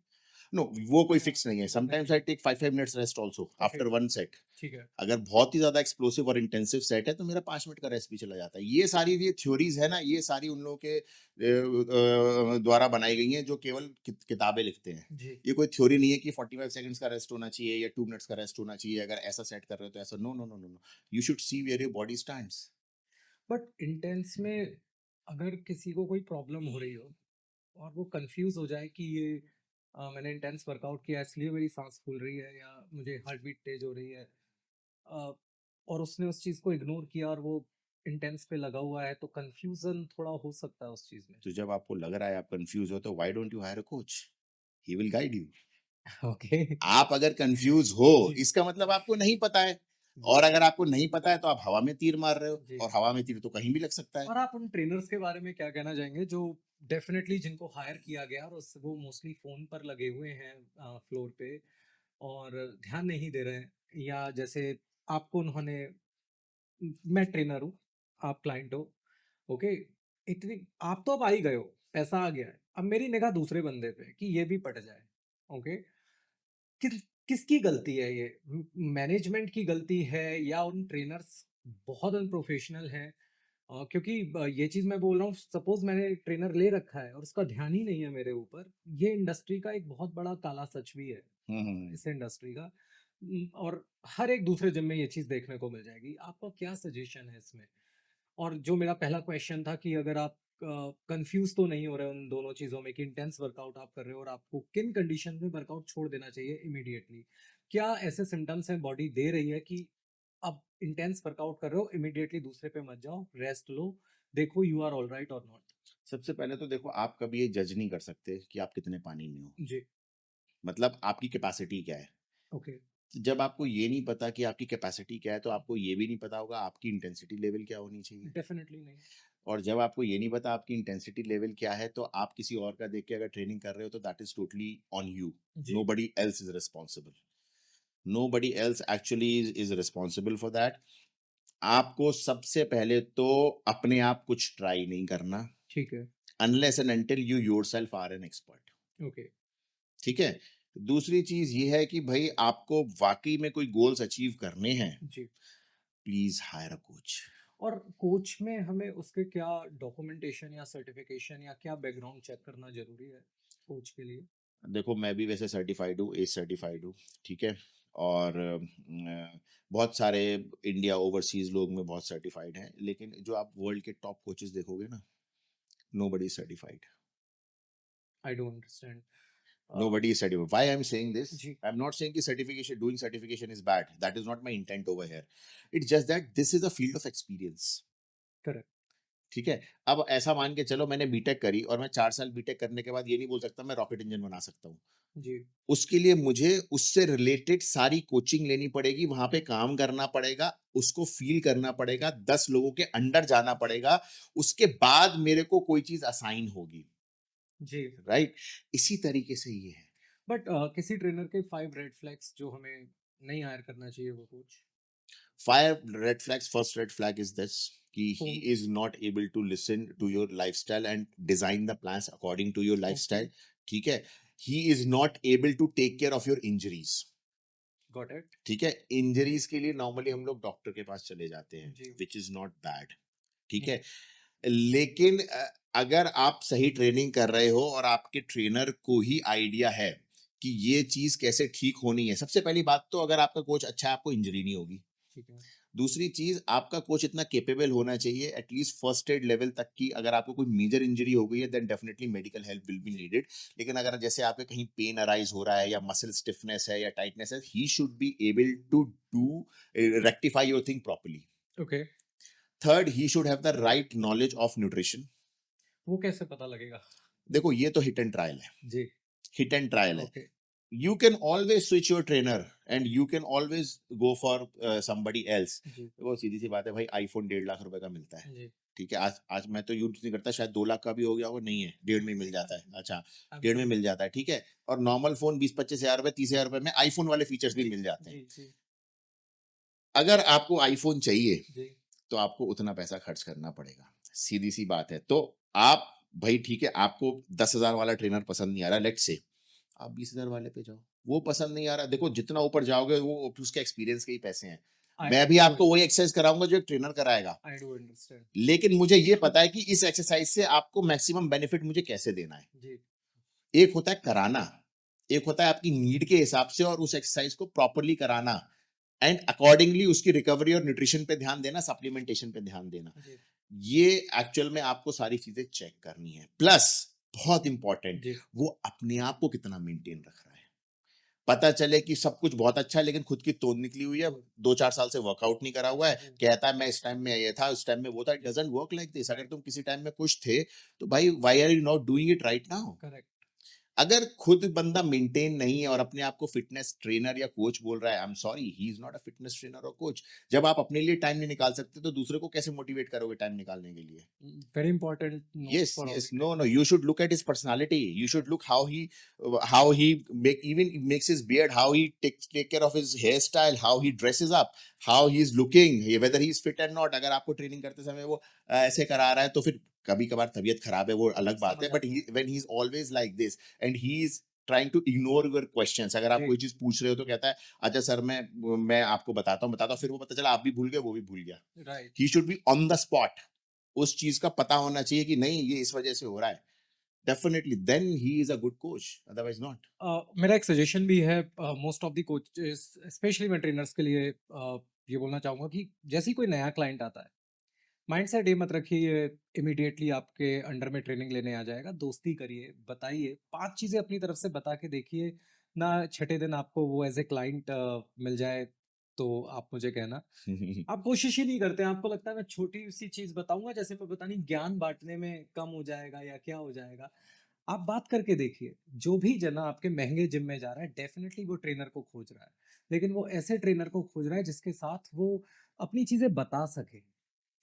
नो, वो कोई हाँ, फिक्स नहीं है. नहीं. Sometimes I take 5 minutes rest also okay. After one set. ठीक है. अगर बहुत ही ज्यादा एक्सप्लोसिव और इंटेंसिव सेट है तो मेरा 5 मिनट का रेस्ट भी चला जाता है. ये सारी ये थ्योरीज है ना, ये सारी उन लोगों के द्वारा बनाई गई हैं जो केवल किताबें लिखते हैं. जी. ये कोई थ्योरी नहीं है कि 45 सेकंड्स का रेस्ट होना चाहिए या 2 मिनट्स का रेस्ट होना चाहिए. अगर ऐसा सेट कर रहे हो तो ऐसा. No no no no no, you should see where your body stands. But intense में अगर किसी को कोई प्रॉब्लम हो रही हो और वो कंफ्यूज हो जाए कि ये मैंने इंटेंस वर्कआउट किया इसलिए मेरी सांस फूल रही है या मुझे हार्ट बीट तेज हो रही है, और उसने उस चीज़ को इग्नोर किया और वो इंटेंस पे लगा हुआ है, तो कंफ्यूजन थोड़ा हो सकता है उस चीज़ में. तो जब आपको लग रहा है आप कंफ्यूज हो, तो why don't you hire a coach? He will guide you. Okay. आप अगर कंफ्यूज हो, जी. इसका मतलब आपको नहीं पता है. जी. और अगर आपको नहीं पता है तो आप हवा में तीर मार रहे हो, जी. और हवा में तीर तो कहीं भी लग सकता है. और आप उन ट्रेनर्स के बारे में क्या कहना चाहेंगे जो डेफिनेटली जिनको हायर किया गया और वो मोस्टली फ़ोन पर लगे हुए हैं फ्लोर पे और ध्यान नहीं दे रहे हैं, या जैसे आपको उन्होंने, मैं ट्रेनर हूँ, आप क्लाइंट हो, ओके, इतनी आप तो अब आ ही गए हो, पैसा आ गया है, अब मेरी निगाह दूसरे बंदे पे कि ये भी पट जाए, ओके, किसकी गलती है ये? मैनेजमेंट की गलती है या उन ट्रेनर्स बहुत अनप्रोफेशनल हैं? क्योंकि ये चीज़ मैं बोल रहा हूँ, सपोज़ मैंने ट्रेनर ले रखा है और उसका ध्यान ही नहीं है मेरे ऊपर, ये इंडस्ट्री का एक बहुत बड़ा काला सच भी है, हम्म. इस इंडस्ट्री का। और हर एक दूसरे जिम में ये चीज़ देखने को मिल जाएगी। आपका क्या सजेशन है इसमें? और जो मेरा पहला क्वेश्चन था कि अगर आप कंफ्यूज तो नहीं हो रहे उन दोनों चीज़ों में कि इंटेंस वर्कआउट आप कर रहे हो और आपको किन कंडीशन में वर्कआउट छोड़ देना चाहिए इमीडिएटली? क्या ऐसे सिम्पटम्स हैं बॉडी दे रही है कि अब इंटेंस वर्कआउट कर रहे हो, इमीडिएटली दूसरे पे मत जाओ, रेस्ट लो, देखो यू आर ऑलराइट और नॉट? सबसे पहले तो देखो, आप कभी ये जज नहीं कर सकते कि आप कितने पानी में हो. जी. मतलब आपकी कैपेसिटी क्या है. ओके. तो जब आपको ये नहीं पता कि आपकी कैपेसिटी क्या है, तो आपको ये भी नहीं पता होगा आपकी इंटेंसिटी लेवल क्या होनी चाहिए. डेफिनिटली नहीं. और जब आपको ये नहीं पता आपकी इंटेंसिटी लेवल क्या है, तो आप किसी और का देख के अगर ट्रेनिंग कर रहे हो, तो that is totally on you. जी. Nobody else is responsible. Nobody else actually is responsible for that. आपको सबसे पहले तो अपने आप कुछ ट्राई नहीं करना, ठीक है. Unless and until you yourself are an expert. Okay. ठीक है. दूसरी चीज ये है कि भाई, आपको वाकई में कोई गोल्स अचीव करने हैं, जी. Please hire a coach. और कोच में हमें उसके क्या डॉक्यूमेंटेशन या सर्टिफिकेशन या क्या बैकग्राउंड चेक करना ज़रूरी है कोच के लिए? देखो, मैं भी वैसे सर्टिफाइड हूँ, एज सर्टिफाइड हूँ. ठीक है. और बहुत सारे इंडिया ओवरसीज लोग में बहुत सर्टिफाइड हैं, लेकिन जो आप वर्ल्ड के टॉप कोचेस देखोगे ना, nobody is certified. I don't understand. Nobody is certified. Why I'm saying this? जी. I'm not saying that doing certification is bad. That is not my intent over here. It's just that this is a field of experience. Correct. ठीक है. अब ऐसा मान के चलो, मैंने BTech करी और मैं 4 साल बीटेक करने के बाद ये नहीं बोल सकता मैं रॉकेट इंजन बना सकता हूँ. जी. उसके लिए मुझे उससे रिलेटेड सारी कोचिंग लेनी पड़ेगी, वहां पे काम करना पड़ेगा, उसको फील करना पड़ेगा, 10 लोगों के अंडर जाना पड़ेगा, उसके बाद मेरे को कोई चीज असाइन होगी. जी. राइट. इसी तरीके से ये है. बट किसी ट्रेनर के 5 रेड फ्लैग्स जो हमें नहीं हायर करना चाहिए वो coach? 5 red flags. First red flag is this: कि he तो is not able to listen to your lifestyle and design the plans according to your okay. lifestyle. ठीक है. He is not able to take care of your injuries. Got it. ठीक है, injuries के लिए normally हम लोग doctor के पास चले जाते हैं, जी। Which is not bad. ठीक हुँ, है, लेकिन अगर आप सही ट्रेनिंग कर रहे हो और आपके ट्रेनर को ही आइडिया है कि ये चीज कैसे ठीक होनी है, सबसे पहली बात तो अगर आपका कोच अच्छा है, आपको इंजरी नहीं होगी। ठीक है। दूसरी चीज, आपका कोच इतना केपेबल होना चाहिए एटलीस्ट फर्स्ट एड लेवल तक की, अगर आपको कोई मेजर इंजरी हो गई है then definitely medical help will be जी, नीडेड। लेकिन अगर जैसे आपके कहीं पेन अराइज हो रहा है या मसल स्टिफनेस है या टाइटनेस है, he should be able to do rectify your thing properly. Okay. Third, he should have the right knowledge of nutrition. वो कैसे पता लगेगा? देखो ये तो हिट एंड ट्रायल है, जी, हिट एंड ट्रायल है। Okay. You can always switch your trainer and you can always go for somebody else। जी, वो सीधी सी बात है भाई, आईफोन 1.5 लाख रुपए का मिलता है। जी। ठीक है, आज आज मैं तो यूज नहीं करता, शायद 2 लाख का भी हो गया होगा, नहीं है, डेढ़ में मिल जाता है। अच्छा, डेढ़ में मिल एब्सोल्युटली। जाता है, ठीक है। और नॉर्मल फोन 20-25 हजार रुपए, 30 हजार रुपए में आईफोन वाले फीचर्स भी जी, मिल जाते हैं। जी, जी, अगर आपको आईफोन चाहिए जी, तो आपको उतना पैसा खर्च करना पड़ेगा, सीधी सी बात है। तो आप, भाई ठीक है, आपको 10 हजार वाला ट्रेनर पसंद नहीं आ रहा, लेट से आप 20 हजार वाले पे जाओ। वो पसंद नहीं आ रहा, देखो जितना ऊपर जाओगे वो उसके एक्सपीरियंस के ही पैसे हैं। आई मैं भी डू आपको वही एक्सरसाइज कराऊंगा जो एक ट्रेनर कराएगा, आई डू अंडरस्टैंड। लेकिन मुझे ये पता है कि इस एक्सरसाइज से आपको मैक्सिमम बेनिफिट मुझे कैसे देना है। जी, एक होता है कराना, एक होता है आपकी नीड के हिसाब से और उस एक्सरसाइज को प्रॉपरली कराना, एंड अकॉर्डिंगली उसकी रिकवरी और न्यूट्रिशन पे ध्यान देना, सप्लीमेंटेशन पे ध्यान देना। जी, ये एक्चुअल में आपको सारी चीजें चेक करनी है। प्लस बहुत इंपॉर्टेंट, जी, वो अपने आप को कितना मेंटेन रख रहा है। पता चले कि सब कुछ बहुत अच्छा है लेकिन खुद की तोड़ निकली हुई है, जी, 2-4 साल से वर्कआउट नहीं करा हुआ है, जी, कहता है मैं इस टाइम में ये था, उस टाइम में वो था। इट जी, डजंट वर्क लाइक दिस। अगर राइट, तुम किसी टाइम में खुश थे तो भाई why are you not doing it right now. Correct. अगर खुद बंदा मेंटेन नहीं है और अपने आप को फिटनेस ट्रेनर या कोच बोल रहा है, आई am sorry, he is not a fitness trainer और कोच। जब आप अपने लिए टाइम नहीं निकाल सकते तो दूसरे को कैसे मोटिवेट करोगे टाइम निकालने के लिए। Very important note Yes, for yes. No, no. Audience. You should look at his personality. You should look how he make even makes his beard, how he take care of his hairstyle, how he dresses up, how he is looking, whether he is fit or not. अगर आपको training करते समय वो ऐसे करा रहा है तो फिर कभी कभार तबीयत खराब है, वो अलग बात है। समझ बट आता हूँ। when he is always like this and he is trying to ignore your questions, अगर आप जी, कोई चीज पूछ रहे हो तो कहता है अच्छा सर मैं आपको बताता हूँ, फिर वो पता चला आप भी भूल गए, वो भी भूल गया। Right. He should be on the spot। उस चीज का पता होना चाहिए कि नहीं ये इस वजह से हो रहा है। Definitely then he is a good coach, otherwise not. मेरा एक सजेशन भी है most of the coaches, specially मैं ट्रेनर्स के लिए ये बोलना चाहूँगा कि जैसे ही कोई नया क्लाइंट आता है, माइंडसेट ये मत रखिए इमीडिएटली आपके अंडर में ट्रेनिंग लेने आ जाएगा। दोस्ती करिए, बताइए, 5 चीज़ें अपनी तरफ से बता के देखिए, ना छठे दिन आपको वो एज़ ए क्लाइंट मिल जाए, तो आप मुझे कहना। आप कोशिश ही नहीं करते हैं, आपको लगता है मैं छोटी-सी चीज़ बताऊँगा जैसे मैं पता नहीं ज्ञान बाँटने में कम हो जाएगा या क्या हो जाएगा। आप बात करके देखिए, जो भी जना आपके महँगे जिम में जा रहा है डेफ़िनिटली वो ट्रेनर को खोज रहा है। लेकिन वो ऐसे ट्रेनर को खोज रहा है जिसके साथ वो अपनी चीज़ें बता सके,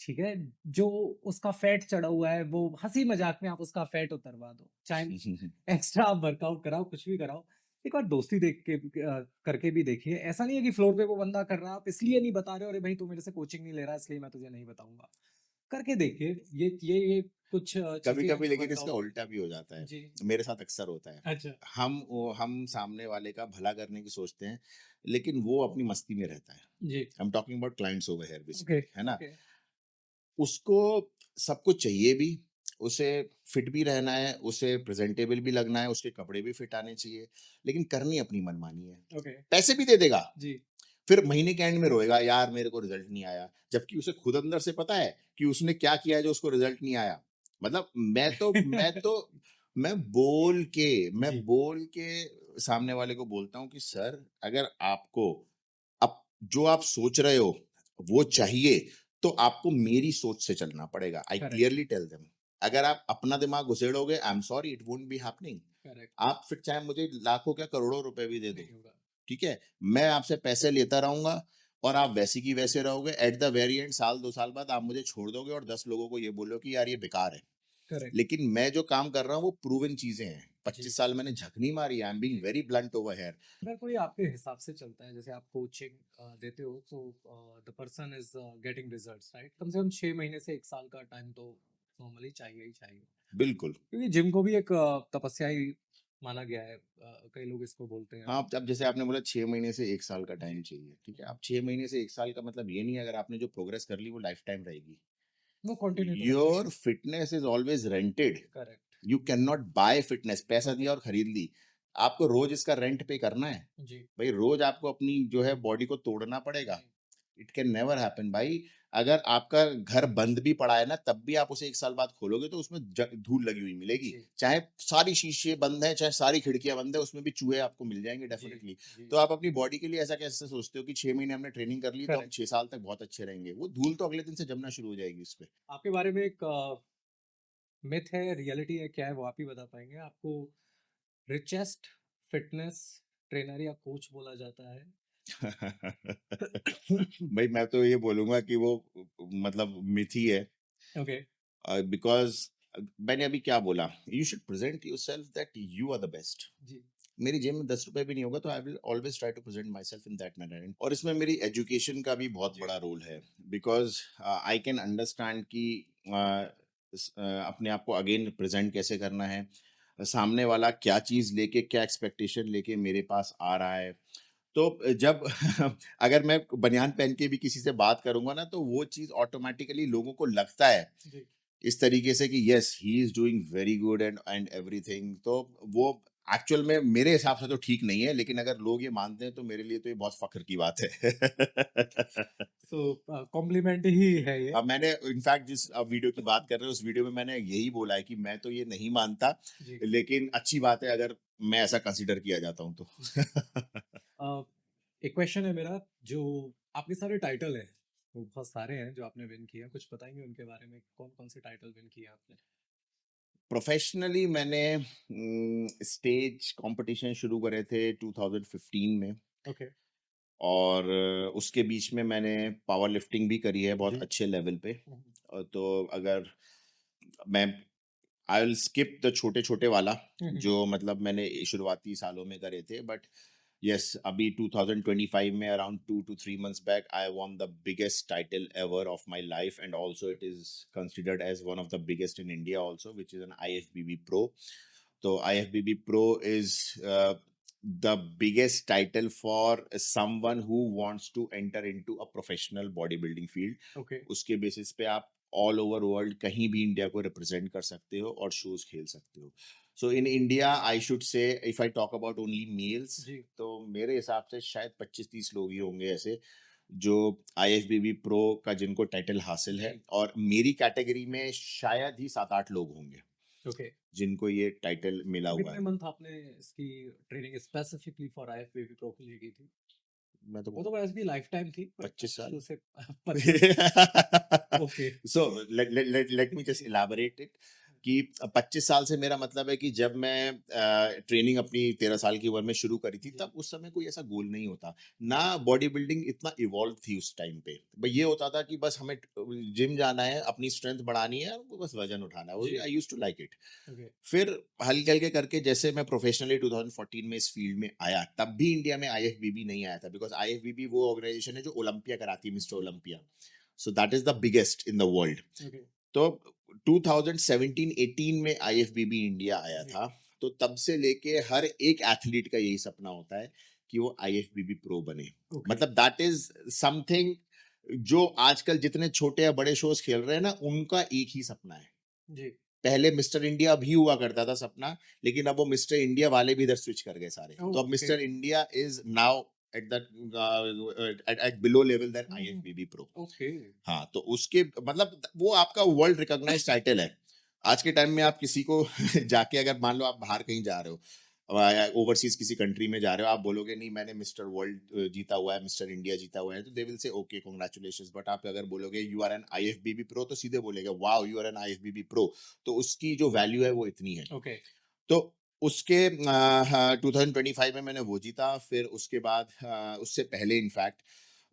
ठीक है? जो उसका फैट चढ़ा हुआ है वो हँसी-मज़ाक में आप उसका फैट उतरवा दो। चाहे एक्स्ट्रा आप वर्कआउट कराओ, कुछ भी कराओ। एक बार दोस्ती देख के करके भी देखिए। ऐसा नहीं है कि फ्लोर पे वो बंदा कर रहा है, आप इसलिए नहीं बता रहे हो, अरे भाई तू मेरे से कोचिंग नहीं ले रहा है इसलिए मैं तुझे नहीं बताऊँगा। करके देखिए, ये कुछ कभी चीज़ें हैं कभी जो लेकिन इसका वर्कआउट उल्टा भी हो जाता है। जी। मेरे साथ अक्सर होता है। अच्छा। हम सामने वाले का भला करने की सोचते हैं लेकिन वो अपनी मस्ती में रहता है। जी। I am talking about clients over here okay, basically, है ना। ओके। उसको सब कुछ चाहिए भी, उसे फिट भी रहना है, उसे प्रेजेंटेबल भी लगना है, उसके कपड़े भी फिट आने चाहिए, लेकिन करनी अपनी मनमानी है। ओके। पैसे भी दे देगा, जी। फिर महीने के एंड में रोएगा यार मेरे को रिजल्ट नहीं आया, जबकि उसे खुद अंदर से पता है कि उसने क्या किया है जो उसको रिजल्ट नहीं आया। मतलब मैं जी, बोल के सामने वाले को बोलता हूँ कि सर अगर आपको अब जो आप सोच रहे हो वो चाहिए तो आपको मेरी सोच से चलना पड़ेगा। I correct, clearly tell them. अगर आप अपना दिमाग घुसेड़ोगे, I am sorry, it won't be happening. Correct. आप फिर चाहे मुझे लाखों क्या करोड़ों रुपए भी दे दो, नहीं होगा। ठीक है, मैं आपसे पैसे लेता रहूंगा और आप वैसे की वैसे रहोगे। एट द वेरी एंड साल 2 साल बाद आप मुझे छोड़ दोगे और 10 लोगों को ये बोलो कि यार ये बेकार है। करेक्ट। लेकिन मैं जो काम कर रहा हूँ वो प्रूवन चीजें हैं, जी, 25 साल मैंने झक नहीं मारी। आई एम बीइंग जी। Very blunt over here. अगर कोई आपके हिसाब से चलता है, जैसे आप कोचिंग देते हो तो the person is getting results, right? कम से कम 6 महीने से 1 साल का टाइम तो नॉर्मली चाहिए ही चाहिए। बिल्कुल। क्योंकि जिम को भी एक तपस्या ही माना गया है, कई लोग इसको बोलते हैं। हाँ, अब जैसे आपने बोला 6 महीने से 1 साल का टाइम जी। चाहिए, ठीक है? अब 6 महीने से 1 साल का मतलब ये नहीं है अगर आपने जो प्रोग्रेस कर ली वो लाइफ टाइम रहेगी। वो कंटिन्यू तो रहना ही योर है। Fitness is always rented. Correct. You can not buy fitness, पैसा ओके। दिया और खरीद ली। आपको रोज़ इसका रेंट पे करना है। जी। भाई रोज़ आपको अपनी जो है बॉडी को तोड़ना पड़ेगा। जी। इट कैन नेवर हैपन भाई। अगर आपका घर बंद भी पड़ा है ना तब भी आप उसे 1 साल बाद खोलोगे तो उसमें धूल लगी हुई मिलेगी। जी। चाहे सारी शीशे बंद हैं, चाहे सारी खिड़कियाँ बंद है, उसमें भी चूहे आपको मिल जाएँगे जी। डेफिनिटली। जी। तो आप अपनी बॉडी के लिए ऐसा कैसे सोचते हो कि 6 महीने हमने ट्रेनिंग कर ली तो हम करेक्ट। 6 साल तक बहुत अच्छे रहेंगे। वो धूल तो अगले दिन से जमना शुरू हो जाएगी उसपे। आपके बारे में एक मिथ है, रियलिटी है, क्या है वो आप ही बता पाएँगे? आपको रिचेस्ट फिटनेस ट्रेनर या कोच बोला जाता है। भाई मैं तो ये बोलूँगा कि वो मतलब मिथ ही है। ओके। बिकॉज़ मैंने अभी क्या बोला? You should present yourself that you are the best. जी। मेरी जेब में ₹10 भी नहीं होगा तो I will always try to present myself in that manner. और इसमें मेरी एजुकेशन का भी बहुत जी। बड़ा रोल है। बिकॉज़ आई कैन अंडरस्टैंड कि अपने आप को अगेन प्रेज़ेंट कैसे करना है। सामने वाला क्या चीज़ लेके, क्या एक्सपेक्टेशन लेके मेरे पास आ रहा है। तो जब अगर मैं बनियान पहन के भी किसी से बात करूँगा ना तो वो चीज़ ऑटोमैटिकली लोगों को लगता है जी। इस तरीके से कि yes he is doing very good and everything. तो वो एक्चुअल में मेरे हिसाब से तो ठीक नहीं है, लेकिन अगर लोग ये मानते हैं तो मेरे लिए तो ये बहुत फ़ख्र की बात है। सो कॉम्प्लीमेंट ही है ये। अब मैंने इनफैक्ट जिस वीडियो की बात कर रहे हैं उस वीडियो में मैंने यही बोला है कि मैं तो ये नहीं मानता, जी। लेकिन अच्छी बात है अगर मैं ऐसा कंसीडर किया जाता हूँ तो। जी। अ, एक क्वेश्चन है मेरा, जो आपके सारे टाइटल हैं, वो बहुत सारे हैं जो आपने विन किए हैं, कुछ बताएँगे उनके बारे में? कौन-कौन से टाइटल विन किए आपने? प्रोफेशनली मैंने स्टेज कॉम्पिटिशन शुरू करे थे 2015 में। ओके। और उसके बीच में मैंने पावर लिफ्टिंग भी करी है बहुत जी। अच्छे लेवल पे। हुँ। तो अगर मैं आई विल स्किप द छोटे-छोटे वाला हुँ, हुँ। जो मतलब मैंने शुरुआती सालों में करे थे, बट यस अभी 2025 में around 2 to 3 months back I won the biggest title ever of my life and also it is considered as one of the biggest in India also which is an IFBB pro. तो IFBB Pro is the biggest title for someone who wants to enter into a professional bodybuilding field. Okay. उसके basis पे आप all over world कहीं भी India को represent कर सकते हो और शोज खेल सकते हो। So in India I should say if I talk about only males जी। तो मेरे हिसाब से शायद 25-30 लोग ही होंगे ऐसे जो IFBB प्रो का जिनको टाइटल हासिल है, जी। और मेरी कैटेगरी में शायद ही 7-8 लोग होंगे ओके। जिनको ये टाइटल मिला तो हुआ कितने है। मंथ आपने इसकी ट्रेनिंग स्पेसिफिकली फॉर आईएफबीबी प्रो के लिए की थी? मैं तो वो तो वैसे भी लाइफ टाइम थी, बट 25 साल। मुश्किल से 25। Okay. So let me just जी। इलैबोरेट इट कि 25 साल से मेरा मतलब है कि जब मैं ट्रेनिंग अपनी 13 साल की उम्र में शुरू करी थी जी। तब उस समय कोई ऐसा गोल नहीं होता ना। बॉडी बिल्डिंग इतना इवॉल्व थी उस टाइम पे। भाई ये होता था कि बस हमें जिम जाना है, अपनी स्ट्रेंथ बढ़ानी है, वो बस वजन उठाना है। जी। I used to like it. Okay. फिर हल्के हल्के करके जैसे मैं प्रोफेशनली 2014 में इस फील्ड में आया तब भी इंडिया में आईएफबीबी नहीं आया था, बिकॉज आईएफबीबी वो ऑर्गेनाइजेशन है जो ओलंपिया कराती है, mister Olympia. So that is the biggest in the world. Okay. तो 2017-18 में आईएफबीबी इंडिया आया जी। था। तो तब से लेके हर एक एथलीट का यही सपना होता है कि वो आईएफबीबी प्रो बने। ओके। मतलब दैट इज समथिंग जो आजकल जितने छोटे या बड़े शोज खेल रहे हैं ना उनका एक ही सपना है। जी। पहले मिस्टर इंडिया भी हुआ करता था सपना, लेकिन अब वो मिस्टर इंडिया वाले भी इधर स्विच कर गए सारे। तो अब okay. Mister India is now at that at below level then हुँ, हुँ। IFBB pro. ओके। हाँ, तो उसके मतलब वो आपका वर्ल्ड रिकॉग्नाइज्ड टाइटल है। आज के टाइम में आप किसी को जाके अगर मान लो आप बाहर कहीं जा रहे हो, ओवरसीज किसी कंट्री में जा रहे हो, आप बोलोगे नहीं मैंने मिस्टर वर्ल्ड जीता हुआ है, मिस्टर इंडिया जीता हुआ है, तो they will say okay congratulations. But आप अगर बोलोगे you are an IFBB pro तो सीधे बोलेगा wow you are an IFBB pro. तो उसकी जो वैल्यू है वो इतनी है। ओके। तो उसके 2025 में मैंने वो जीता। फिर उसके बाद उससे पहले इनफैक्ट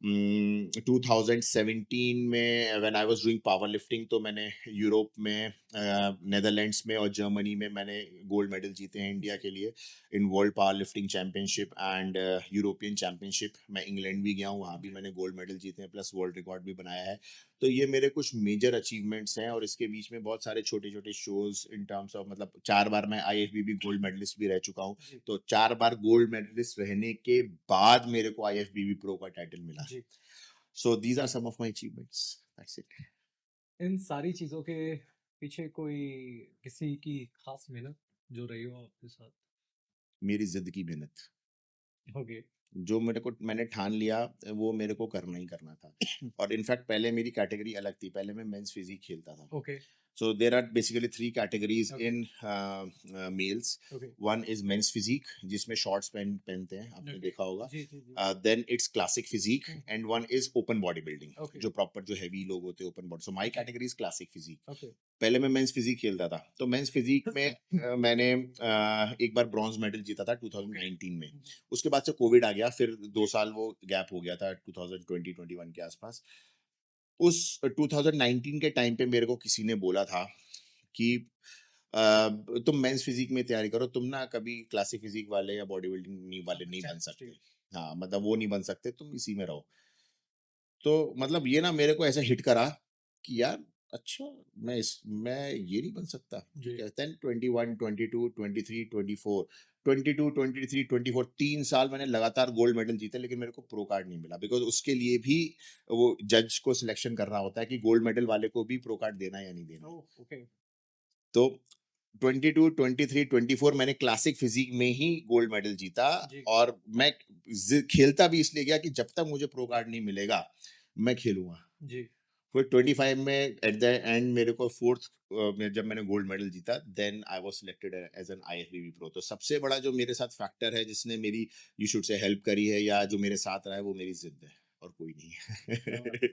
2017 में when I was doing power lifting, तो मैंने यूरोप में, नेदरलैंड्स में और जर्मनी में मैंने गोल्ड मेडल जीते हैं इंडिया जी, के लिए in world power lifting championship and European championship. मैं इंग्लैंड भी गया हूँ, वहाँ भी जी, मैंने गोल्ड मेडल जीते हैं प्लस वर्ल्ड रिकॉर्ड भी बनाया है। तो ये मेरे कुछ मेजर अचीवमेंट्स हैं, और इसके बीच में बहुत सारे छोटे छोटे शोज इन टर्म्स ऑफ, मतलब 4 बार मैं आईएफबीबी गोल्ड मेडलिस्ट भी रह चुका हूँ। जी, तो 4 बार गोल्ड मेडलिस्ट रहने के बाद मेरे को आईएफबीबी प्रो का टाइटल मिला है। जी। So these are some of my achievements. That's it. इन सारी चीज़ों के पीछे कोई किसी की खास मेहनत जो रही हो आपके साथ? मेरी जिद की मेहनत, ओके, जो मैंने ठान लिया, वो मेरे को करना ही करना था। और इनफैक्ट पहले मेरी कैटेगरी अलग थी, पहले मैं मेंस फिजिक खेलता था। Okay, So there are basically 3 categories okay, in males. Okay, One is men's physique, जिसमें शॉर्ट्स पहनते हैं, आपने ओके। देखा होगा। जी, जी, जी। Then it's classic physique, hmm, and one is open bodybuilding, okay, जो प्रॉपर जो हैवी लोग होते हैं open body. So my okay, category is classic physique. Okay. पहले मैं मेंस फिजिक खेलता था, तो मेंस फिजिक में मैंने एक बार ब्रॉन्ज मेडल जीता था ओके। 2019 में। हुँ, हुँ। उसके बाद से कोविड आ गया, फिर 2 जी, साल वो गैप हो गया था 2020-21 के आसपास। उस 2019 के टाइम पे मेरे को किसी ने बोला था कि तुम मेंस फिजिक में तैयारी करो, तुम ना कभी क्लासिक फिजिक वाले या बॉडी बिल्डिंग वाले सब नहीं बन चैप्स सकते। ठीक। हाँ, मतलब वो नहीं बन सकते, तुम इसी में रहो। तो मतलब ये ना मेरे को ऐसा हिट करा कि यार, अच्छा, मैं ये नहीं बन सकता। ठीक जी। है, देन 21, 22, 23, 24, 22, 23, 24, 3 साल मैंने लगातार गोल्ड मेडल जीते, लेकिन मेरे को प्रो कार्ड नहीं मिला, बिकॉज उसके लिए भी वो जज को सिलेक्शन करना होता है कि गोल्ड मेडल वाले को भी प्रो कार्ड देना है या नहीं देना है। ओह! ओके। तो 22, 23, 24 मैंने क्लासिक फिजिक में ही गोल्ड मेडल जीता। जी, और मैं खेलता भी इसलिए गया कि जब तक मुझे प्रो कार्ड नहीं मिलेगा, मैं खेलूंगा। जी, फिर 25 में एट द एंड मेरे को फोर्थ में जब मैंने गोल्ड मेडल जीता, then I was selected as an IFBB pro. तो सबसे बड़ा जो मेरे साथ फैक्टर है, जिसने मेरी, यू शुड से, हेल्प करी है, या जो मेरे साथ रहा है, वो मेरी जिद है, और कोई नहीं क्या बात है। है।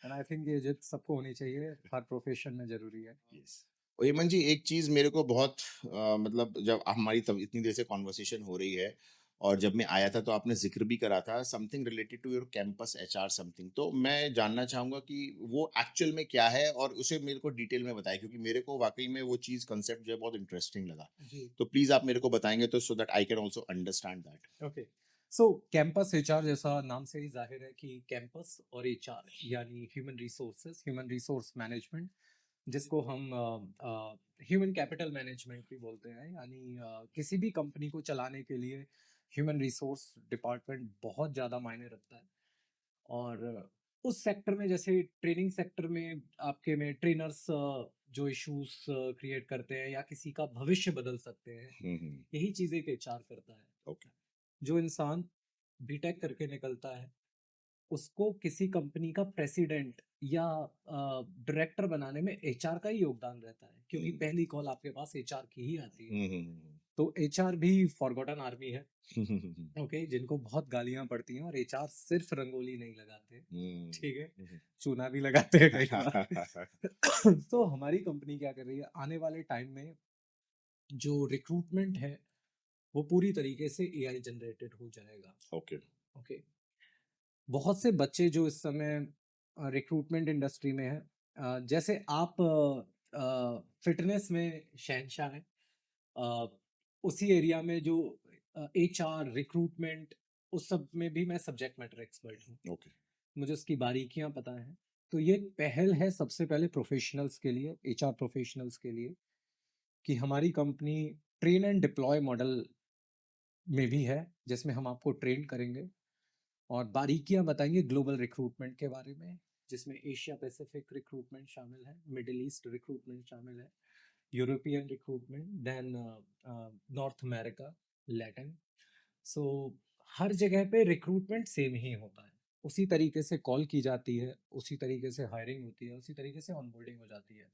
एंड आई थिंक ये जिद सबको होनी चाहिए, हर प्रोफ़ेशन में ज़रूरी है। यस। और हेमंत जी, एक चीज मेरे को बहुत मतलब, जब हमारी तब इतनी देर से कॉन्वर्सेशन हो रही है, और जब मैं आया था तो आपने जिक्र भी करा था something related to your campus HR something. तो मैं जानना चाहूंगा कि वो एक्चुअल में क्या है, और उसे मेरे को डिटेल में बताएं, क्योंकि मेरे को वाकई में वो चीज कंसेप्ट जो है बहुत इंटरेस्टिंग लगा। जी, तो प्लीज आप मेरे को बताएंगे, तो so that I can also understand that. Okay. So campus HR जैसा नाम से ही ज़ाहिर है कि कैंपस और एचआर यानी human resources, human resource management जिसको हम ह्यूमन कैपिटल मैनेजमेंट भी बोलते हैं, यानी किसी भी कंपनी को चलाने के लिए ह्यूमन रिसोर्स डिपार्टमेंट बहुत ज़्यादा मायने रखता है। और उस सेक्टर में, जैसे ट्रेनिंग सेक्टर में, आपके में ट्रेनर्स जो इश्यूज क्रिएट करते हैं या किसी का भविष्य बदल सकते हैं, हम्म। यही चीज़ें एक एचआर करता है। ओके। जो इंसान बीटेक करके निकलता है, उसको किसी कंपनी का प्रेसिडेंट या डायरेक्टर बनाने में एचआर का ही योगदान रहता है, क्योंकि पहली कॉल आपके पास एचआर की ही आती है। तो एचआर भी फॉरगॉटन आर्मी है, ओके, जिनको बहुत गालियां पड़ती हैं, और एचआर सिर्फ रंगोली नहीं लगाते, ठीक है, चूना भी लगाते हैं कई बार। तो हमारी कंपनी क्या कर रही है, आने वाले टाइम में जो रिक्रूटमेंट है वो पूरी तरीके से एआई जनरेटेड हो जाएगा। ओके। ओके, बहुत से बच्चे जो इस समय रिक्रूटमेंट इंडस्ट्री में हैं, जैसे आप फिटनेस में शहंशाह हैं, अ, उसी एरिया में जो एचआर रिक्रूटमेंट, उस सब में भी मैं सब्जेक्ट मैटर एक्सपर्ट हूँ, ओके। मुझे उसकी बारीकियां पता हैं। तो ये एक पहल है सबसे पहले प्रोफेशनल्स के लिए, एचआर प्रोफेशनल्स के लिए, कि हमारी company train and deploy model में भी है, जिसमें हम आपको ट्रेन करेंगे और बारीकियां बताएंगे ग्लोबल रिक्रूटमेंट के बारे में, जिसमें एशिया पैसिफिक रिक्रूटमेंट शामिल है, मिडिल ईस्ट रिक्रूटमेंट शामिल है, European recruitment, then North America, Latin. So हर जगह पे रिक्रूटमेंट सेम ही होता है, उसी तरीके से कॉल की जाती है, उसी तरीके से हायरिंग होती है, उसी तरीके से ऑनबोर्डिंग हो जाती है।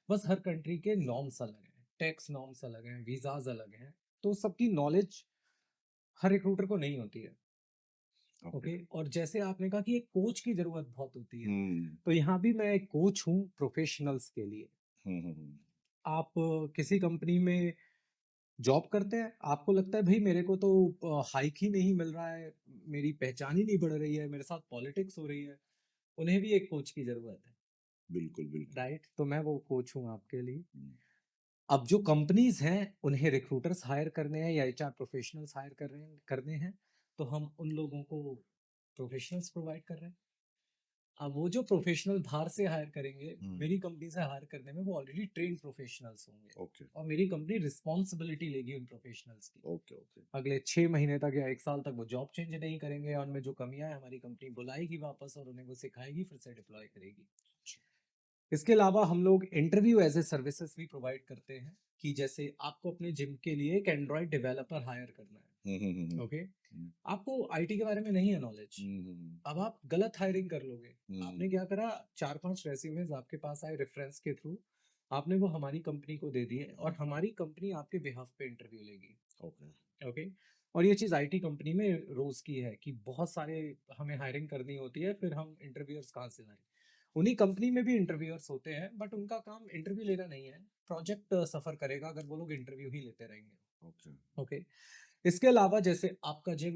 बस हर कंट्री के नॉर्म्स अलग हैं, टैक्स नॉर्म्स अलग हैं, वीज़ाज अलग हैं, तो सबकी नॉलेज हर रिक्रूटर को नहीं होती है। ओके। ओके, और जैसे आपने कहा कि एक कोच की ज़रूरत बहुत होती है, हम्म। तो यहाँ भी मैं एक कोच हूँ प्रोफेशनल्स के लिए। हम्म। आप किसी कंपनी में जॉब करते हैं, आपको लगता है भई मेरे को तो हाइक ही नहीं मिल रहा है, मेरी पहचान ही नहीं बढ़ रही है, मेरे साथ पॉलिटिक्स हो रही है, उन्हें भी एक कोच की ज़रूरत है, बिल्कुल, बिल्कुल। राइट? तो मैं वो कोच हूँ आपके लिए। हुँ, अब जो कंपनीज़ हैं, उन्हें रिक्रूटर्स हायर करने हैं या एचआर प्रोफेशनल्स हायर करने हैं, तो हम उन लोगों को प्रोफेशनल्स प्रोवाइड कर रहे हैं। अब वो जो प्रोफेशनल बाहर से हायर करेंगे, हुँ, मेरी कंपनी से हायर करने में वो ऑलरेडी ट्रेन्ड प्रोफेशनल्स होंगे ओके, और मेरी कंपनी रिस्पॉन्सिबिलिटी लेगी उन प्रोफेशनल्स की। Okay, okay. अगले 6 महीने तक या 1 साल तक वो जॉब चेंज नहीं करेंगे और उनमें जो कमियाँ हैं हमारी कंपनी बुलाएगी वापस और उन्हें वो सिखाएगी, फिर से डिप्लॉय करेगी। अच्छा। इसके अलावा हम लोग इंटरव्यू एज़ ए सर्विसेज़ भी प्रोवाइड करते हैं कि जैसे आपको अपने जिम के लिए एक एंड्रॉयड डेवलपर हायर करना हुँ, हुँ, हुँ, हुँ, है, ओके? हुँ, आपको आईटी के बारे में नहीं है नॉलेज। हुँ, हुँ, हुँ, अब आप गलत हायरिंग कर लोगे। हुँ, आपने क्या करा 4-5 रेज़्यूमेज़ आपके पास आए रेफ़रेंस के थ्रू, आपने वो हमारी कंपनी को दे दिए और हमारी कंपनी आपके बिहाफ़ पे इंटरव्यू लेगी, ओके। ओके? और ये चीज़ आईटी कंपनी में रोज़ की है कि बहुत सारे हमें हायरिंग करनी होती है, फिर हम इंटरव्यूअर्स कहाँ से लाएँ? उन्हीं कंपनी में भी इंटरव्यूअर्स होते हैं, बट उनका काम इंटरव्यू लेना नहीं है, प्रोजेक्ट सफ़र करेगा अगर वो लोग इंटरव्यू ही लेते रहेंगे, ओके। ओके? इसके अलावा जैसे आपका जिम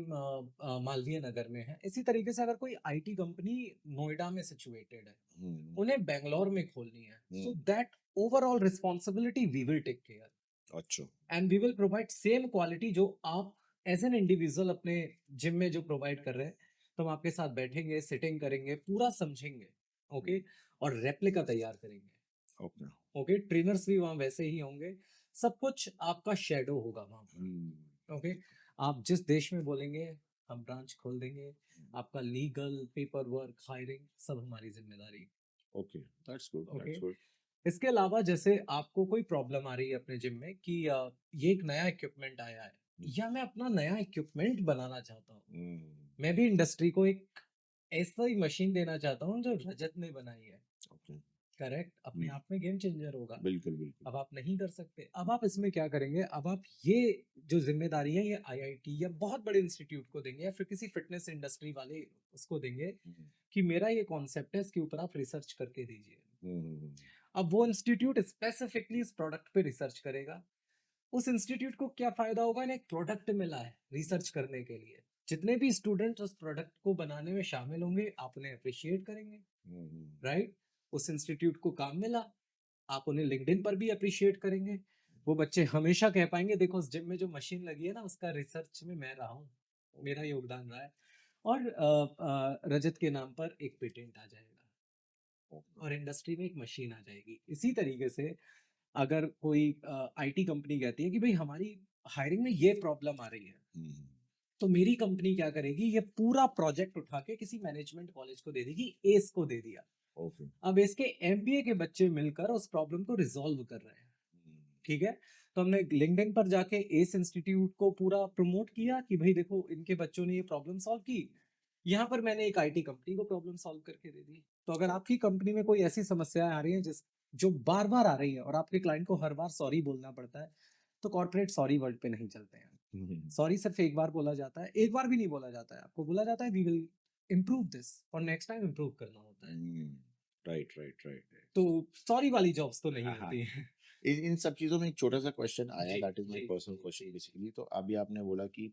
मालवीय नगर में है, इसी तरीके से अगर कोई आईटी कंपनी नोएडा में सिचुएटेड है, हुँ, उन्हें बैंगलोर में खोलनी है, हुँ, so that overall responsibility we will take care अच्छा। And we will provide same quality जो आप एज एन इंडिविजुअल अपने जिम में जो प्रोवाइड कर रहे हैं, तो हम आपके साथ बैठेंगे, सिटिंग करेंगे, पूरा समझेंगे, हुँ, ओके? और रेप्लिका तैयार करेंगे, ओके। ओके? ट्रेनर्स भी वहाँ वैसे ही होंगे, सब कुछ आपका शैडो होगा वहाँ पर। हुँ, ओके, आप जिस देश में बोलेंगे हम ब्रांच खोल देंगे, आपका लीगल पेपर वर्क हायरिंग सब हमारी जिम्मेदारी। Okay, that's good, okay, that's good. इसके अलावा जैसे आपको कोई प्रॉब्लम आ रही है अपने जिम में कि ये एक नया इक्विपमेंट आया है हुँ, या मैं अपना नया इक्विपमेंट बनाना चाहता हूँ, हुँ, मैं भी इंडस्ट्री को एक ऐसा ही मशीन देना चाहता हूँ जो रजत ने बनाई है, ओके। करेक्ट? अपने हुँ, आप में गेम चेंजर होगा। बिल्कुल, बिल्कुल। अब आप नहीं कर सकते। अब आप इसमें क्या करेंगे, अब आप ये जो ज़िम्मेदारी है ये आईआईटी या बहुत बड़े इंस्टीट्यूट को देंगे या फिर किसी फ़िटनेस इंडस्ट्री वाले उसको देंगे हुँ, कि मेरा ये कॉन्सेप्ट है, इसके ऊपर आप रिसर्च करके दीजिए। हुँ, हुँ, हुँ, अब वो इंस्टीट्यूट स्पेसिफिकली इस प्रोडक्ट पे रिसर्च करेगा। उस इंस्टीट्यूट को क्या फ़ायदा होगा, इन्हें एक प्रोडक्ट मिला है रिसर्च करने के लिए। जितने भी स्टूडेंट्स उस प्रोडक्ट को बनाने में शामिल होंगे, आप उन्हें एप्रिशिएट करेंगे, हुँ, हुँ, राइट? उस इंस्टीट्यूट को काम मिला, आप उन्हें लिंक्डइन पर भी एप्रिशिएट करेंगे। वो बच्चे हमेशा कह पाएँगे देखो उस जिम में जो मशीन लगी है ना उसका रिसर्च में मैं रहा हूँ, मेरा योगदान रहा है और रजत के नाम पर एक पेटेंट आ जाएगा ओके। और इंडस्ट्री में एक मशीन आ जाएगी। इसी तरीके से अगर कोई आईटी कंपनी कहती है कि भई हमारी हायरिंग में ये प्रॉब्लम आ रही है, हुँ, तो मेरी कंपनी क्या करेगी ये पूरा प्रोजेक्ट उठा के किसी मैनेजमेंट कॉलेज को दे देगी, एस को दे दिया। ओके। अब इसके एमबीए के बच्चे मिलकर उस प्रॉब्लम को रिज़ॉल्व कर रहे हैं। हुँ, ठीक है? तो हमने लिंक्डइन पर जाके एस इंस्टीट्यूट को पूरा प्रमोट किया कि भई देखो इनके बच्चों ने ये प्रॉब्लम सॉल्व की। यहाँ पर मैंने एक आईटी कंपनी को प्रॉब्लम सॉल्व करके दे दी। तो अगर आपकी कंपनी में कोई ऐसी समस्याएँ आ रही हैं जो बार-बार आ रही हैं और आपके क्लाइंट को हर बार सॉरी बोलना पड़ता है, तो कॉर्पोरेट सॉरी वर्ड पे नहीं चलते हैं। हुँ, हुँ, सॉरी सिर्फ एक बार बोला जाता है, एक बार भी नहीं बोला जाता है। आपको बोला जाता है वी विल इम्प्रूव दिस और नेक्स्ट टाइम इम्प्रूव करना होता है। हुँ, राइट, राइट, राइट। तो सॉरी वाली जॉब्स तो नहीं हाँ, हाँ। होती हैं। इन सब चीज़ों में एक छोटा-सा क्वेश्चन आया, जी, दैट इज़ माय जी, पर्सनल जी, क्वेश्चन जी, जी। बेसिकली। तो अभी आपने बोला कि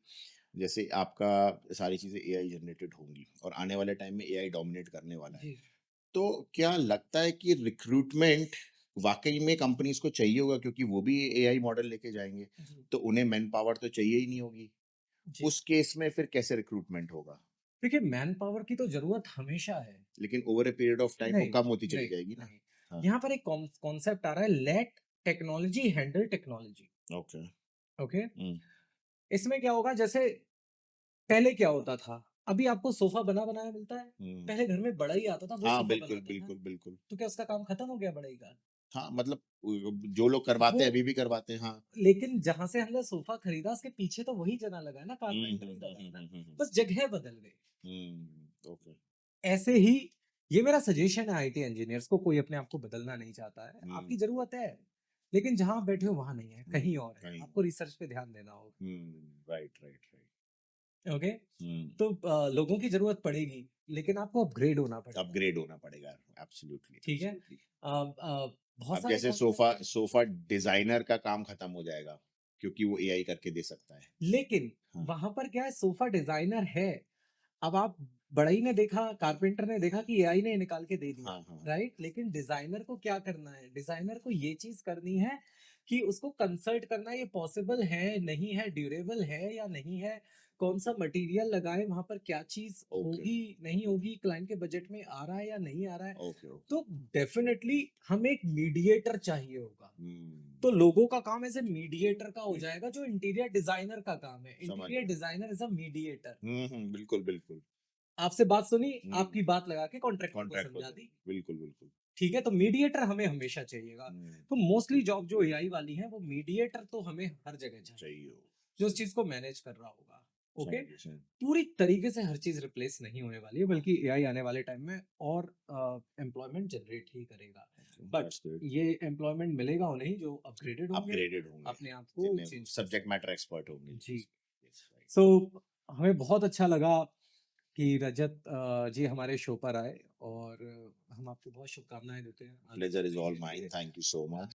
जैसे आपका सारी चीज़ें एआई जनरेटेड होंगी और आने वाले टाइम में एआई डोमिनेट करने वाला है। जी, तो क्या लगता है कि रिक्रूटमेंट वाक़ई में कंपनीज़ को चाहिए होगा, क्योंकि वो भी एआई मॉडल लेके जाएँगे, जी, तो उन्हें मैन पावर तो चाहिए ही नहीं होगी। जी। उस केस में फिर कैसे रिक्रूटमेंट होगा? देखिए मैन पावर की तो ज़रूरत हमेशा है। लेकिन over a period of time वो नहीं, कम होती चली नहीं, जाएगी ना? नहीं। हाँ, यहाँ पर एक कॉन्सेप्ट आ रहा है let technology handle technology, okay. Okay? हुँ। इसमें क्या होगा जैसे पहले क्या होता था, अभी आपको सोफ़ा बना-बनाया मिलता है, हुँ। पहले घर में बढ़ई आता था वो हाँ, सोफ़ा बिल्कुल, बनाता था, बिल्कुल, बिल्कुल। तो क्या उसका काम खत्म हो गया बढ़ई का? हाँ, मतलब जो लोग करवाते वो हैं अभी भी करवाते हैं, हाँ। लेकिन जहाँ से हमने सोफ़ा खरीदा उसके पीछे तो वही जना लगा है ना, हुँ, कारपेंटर हुँ, ही हुँ, लगा है हुँ, ना, हुँ, हुँ, हुँ। बस जगह बदल गई। ओके। ऐसे ही ये मेरा सजेशन है आईटी इंजीनियर्स को, कोई अपने आप को बदलना नहीं चाहता है, हुँ, आपकी ज़रूरत है, लेकिन जहाँ आप बैठे हो वहाँ नहीं है, हुँ, कहीं और है, कहीं आपको रिसर्च पे ध्यान देना होगा, राइट, राइट, राइट। ओके? हुँ, तो लोगों की ज़रूरत पड़ेगी, लेकिन आपको अपग्रेड होना पड़ेगा, अपग्रेड होना पड़ेगा। एब्सोल्युटली, ठीक है? एब्सोल्युटली। बहुत अब सारे जैसे कॉन्सेप्ट सोफ़ा हैं। सोफ़ा डिज़ाइनर का काम खत्म हो जाएगा, क्योंकि वो एआई करके दे सकता है। लेकिन हाँ। वहां पर क्या है, सोफा डिजाइनर है, अब आप बढ़ई ने देखा, कारपेंटर ने देखा कि एआई ने निकाल के दे दिया, हाँ, हाँ। राइट? लेकिन डिजाइनर को क्या करना है? डिजाइनर को ये चीज करनी है कि उसको कंसल्ट करना है, ये पॉसिबल है नहीं है, ड्यूरेबल है या नहीं है, कौन सा मटेरियल लगाए, वहां पर क्या चीज ओके, होगी नहीं होगी, क्लाइंट के बजट में आ रहा है या नहीं आ रहा है। Okay, okay. तो डेफिनेटली हमें एक मीडिएटर चाहिए होगा। हुँ, तो लोगों का काम ऐसे मीडिएटर का हो जाएगा, जो इंटीरियर डिजाइनर का काम है। समझ इंटीरियर गया। Designer is a mediator. बिल्कुल, बिल्कुल। आपसे बात सुनी, हुँ, आपकी बात लगा के कॉन्ट्रैक्टर को कॉन्ट्रैक्ट समझा होता है। दी, बिल्कुल, बिल्कुल। ठीक है? तो मीडिएटर हमें हमेशा चाहिएगा। हुँ, तो मोस्टली जॉब जो एआई वाली है, वो मीडिएटर तो हमें हर जगह चाहिए, चाहिए हो। जो उस चीज को मैनेज कर रहा होगा। ओके? समझ गया, समझ पूरी तरीके से हर चीज रिप्लेस नहीं होने वाली है, बल्कि एआई आने वाले टाइम में और एम्प्लॉयमेंट जनरेट ही करेगा। Okay, but that's good. ये एम्प्लॉयमेंट मिलेगा उन्हें जो अपग्रेडेड होंगे, अपग्रेडेड होंगे, अपने आप को जिनमें चेंज कर सब्जेक्ट सकते मैटर एक्सपर्ट होंगे। हैं। जी। Yes, right. सो हमें बहुत अच्छा लगा कि रजत जी हमारे शो पर आए, और हम आपको बहुत शुभकामनाएं देते हैं आगे प्लेज़र इज़ बढ़ने ऑल के माइन, लिए। Thank you so much.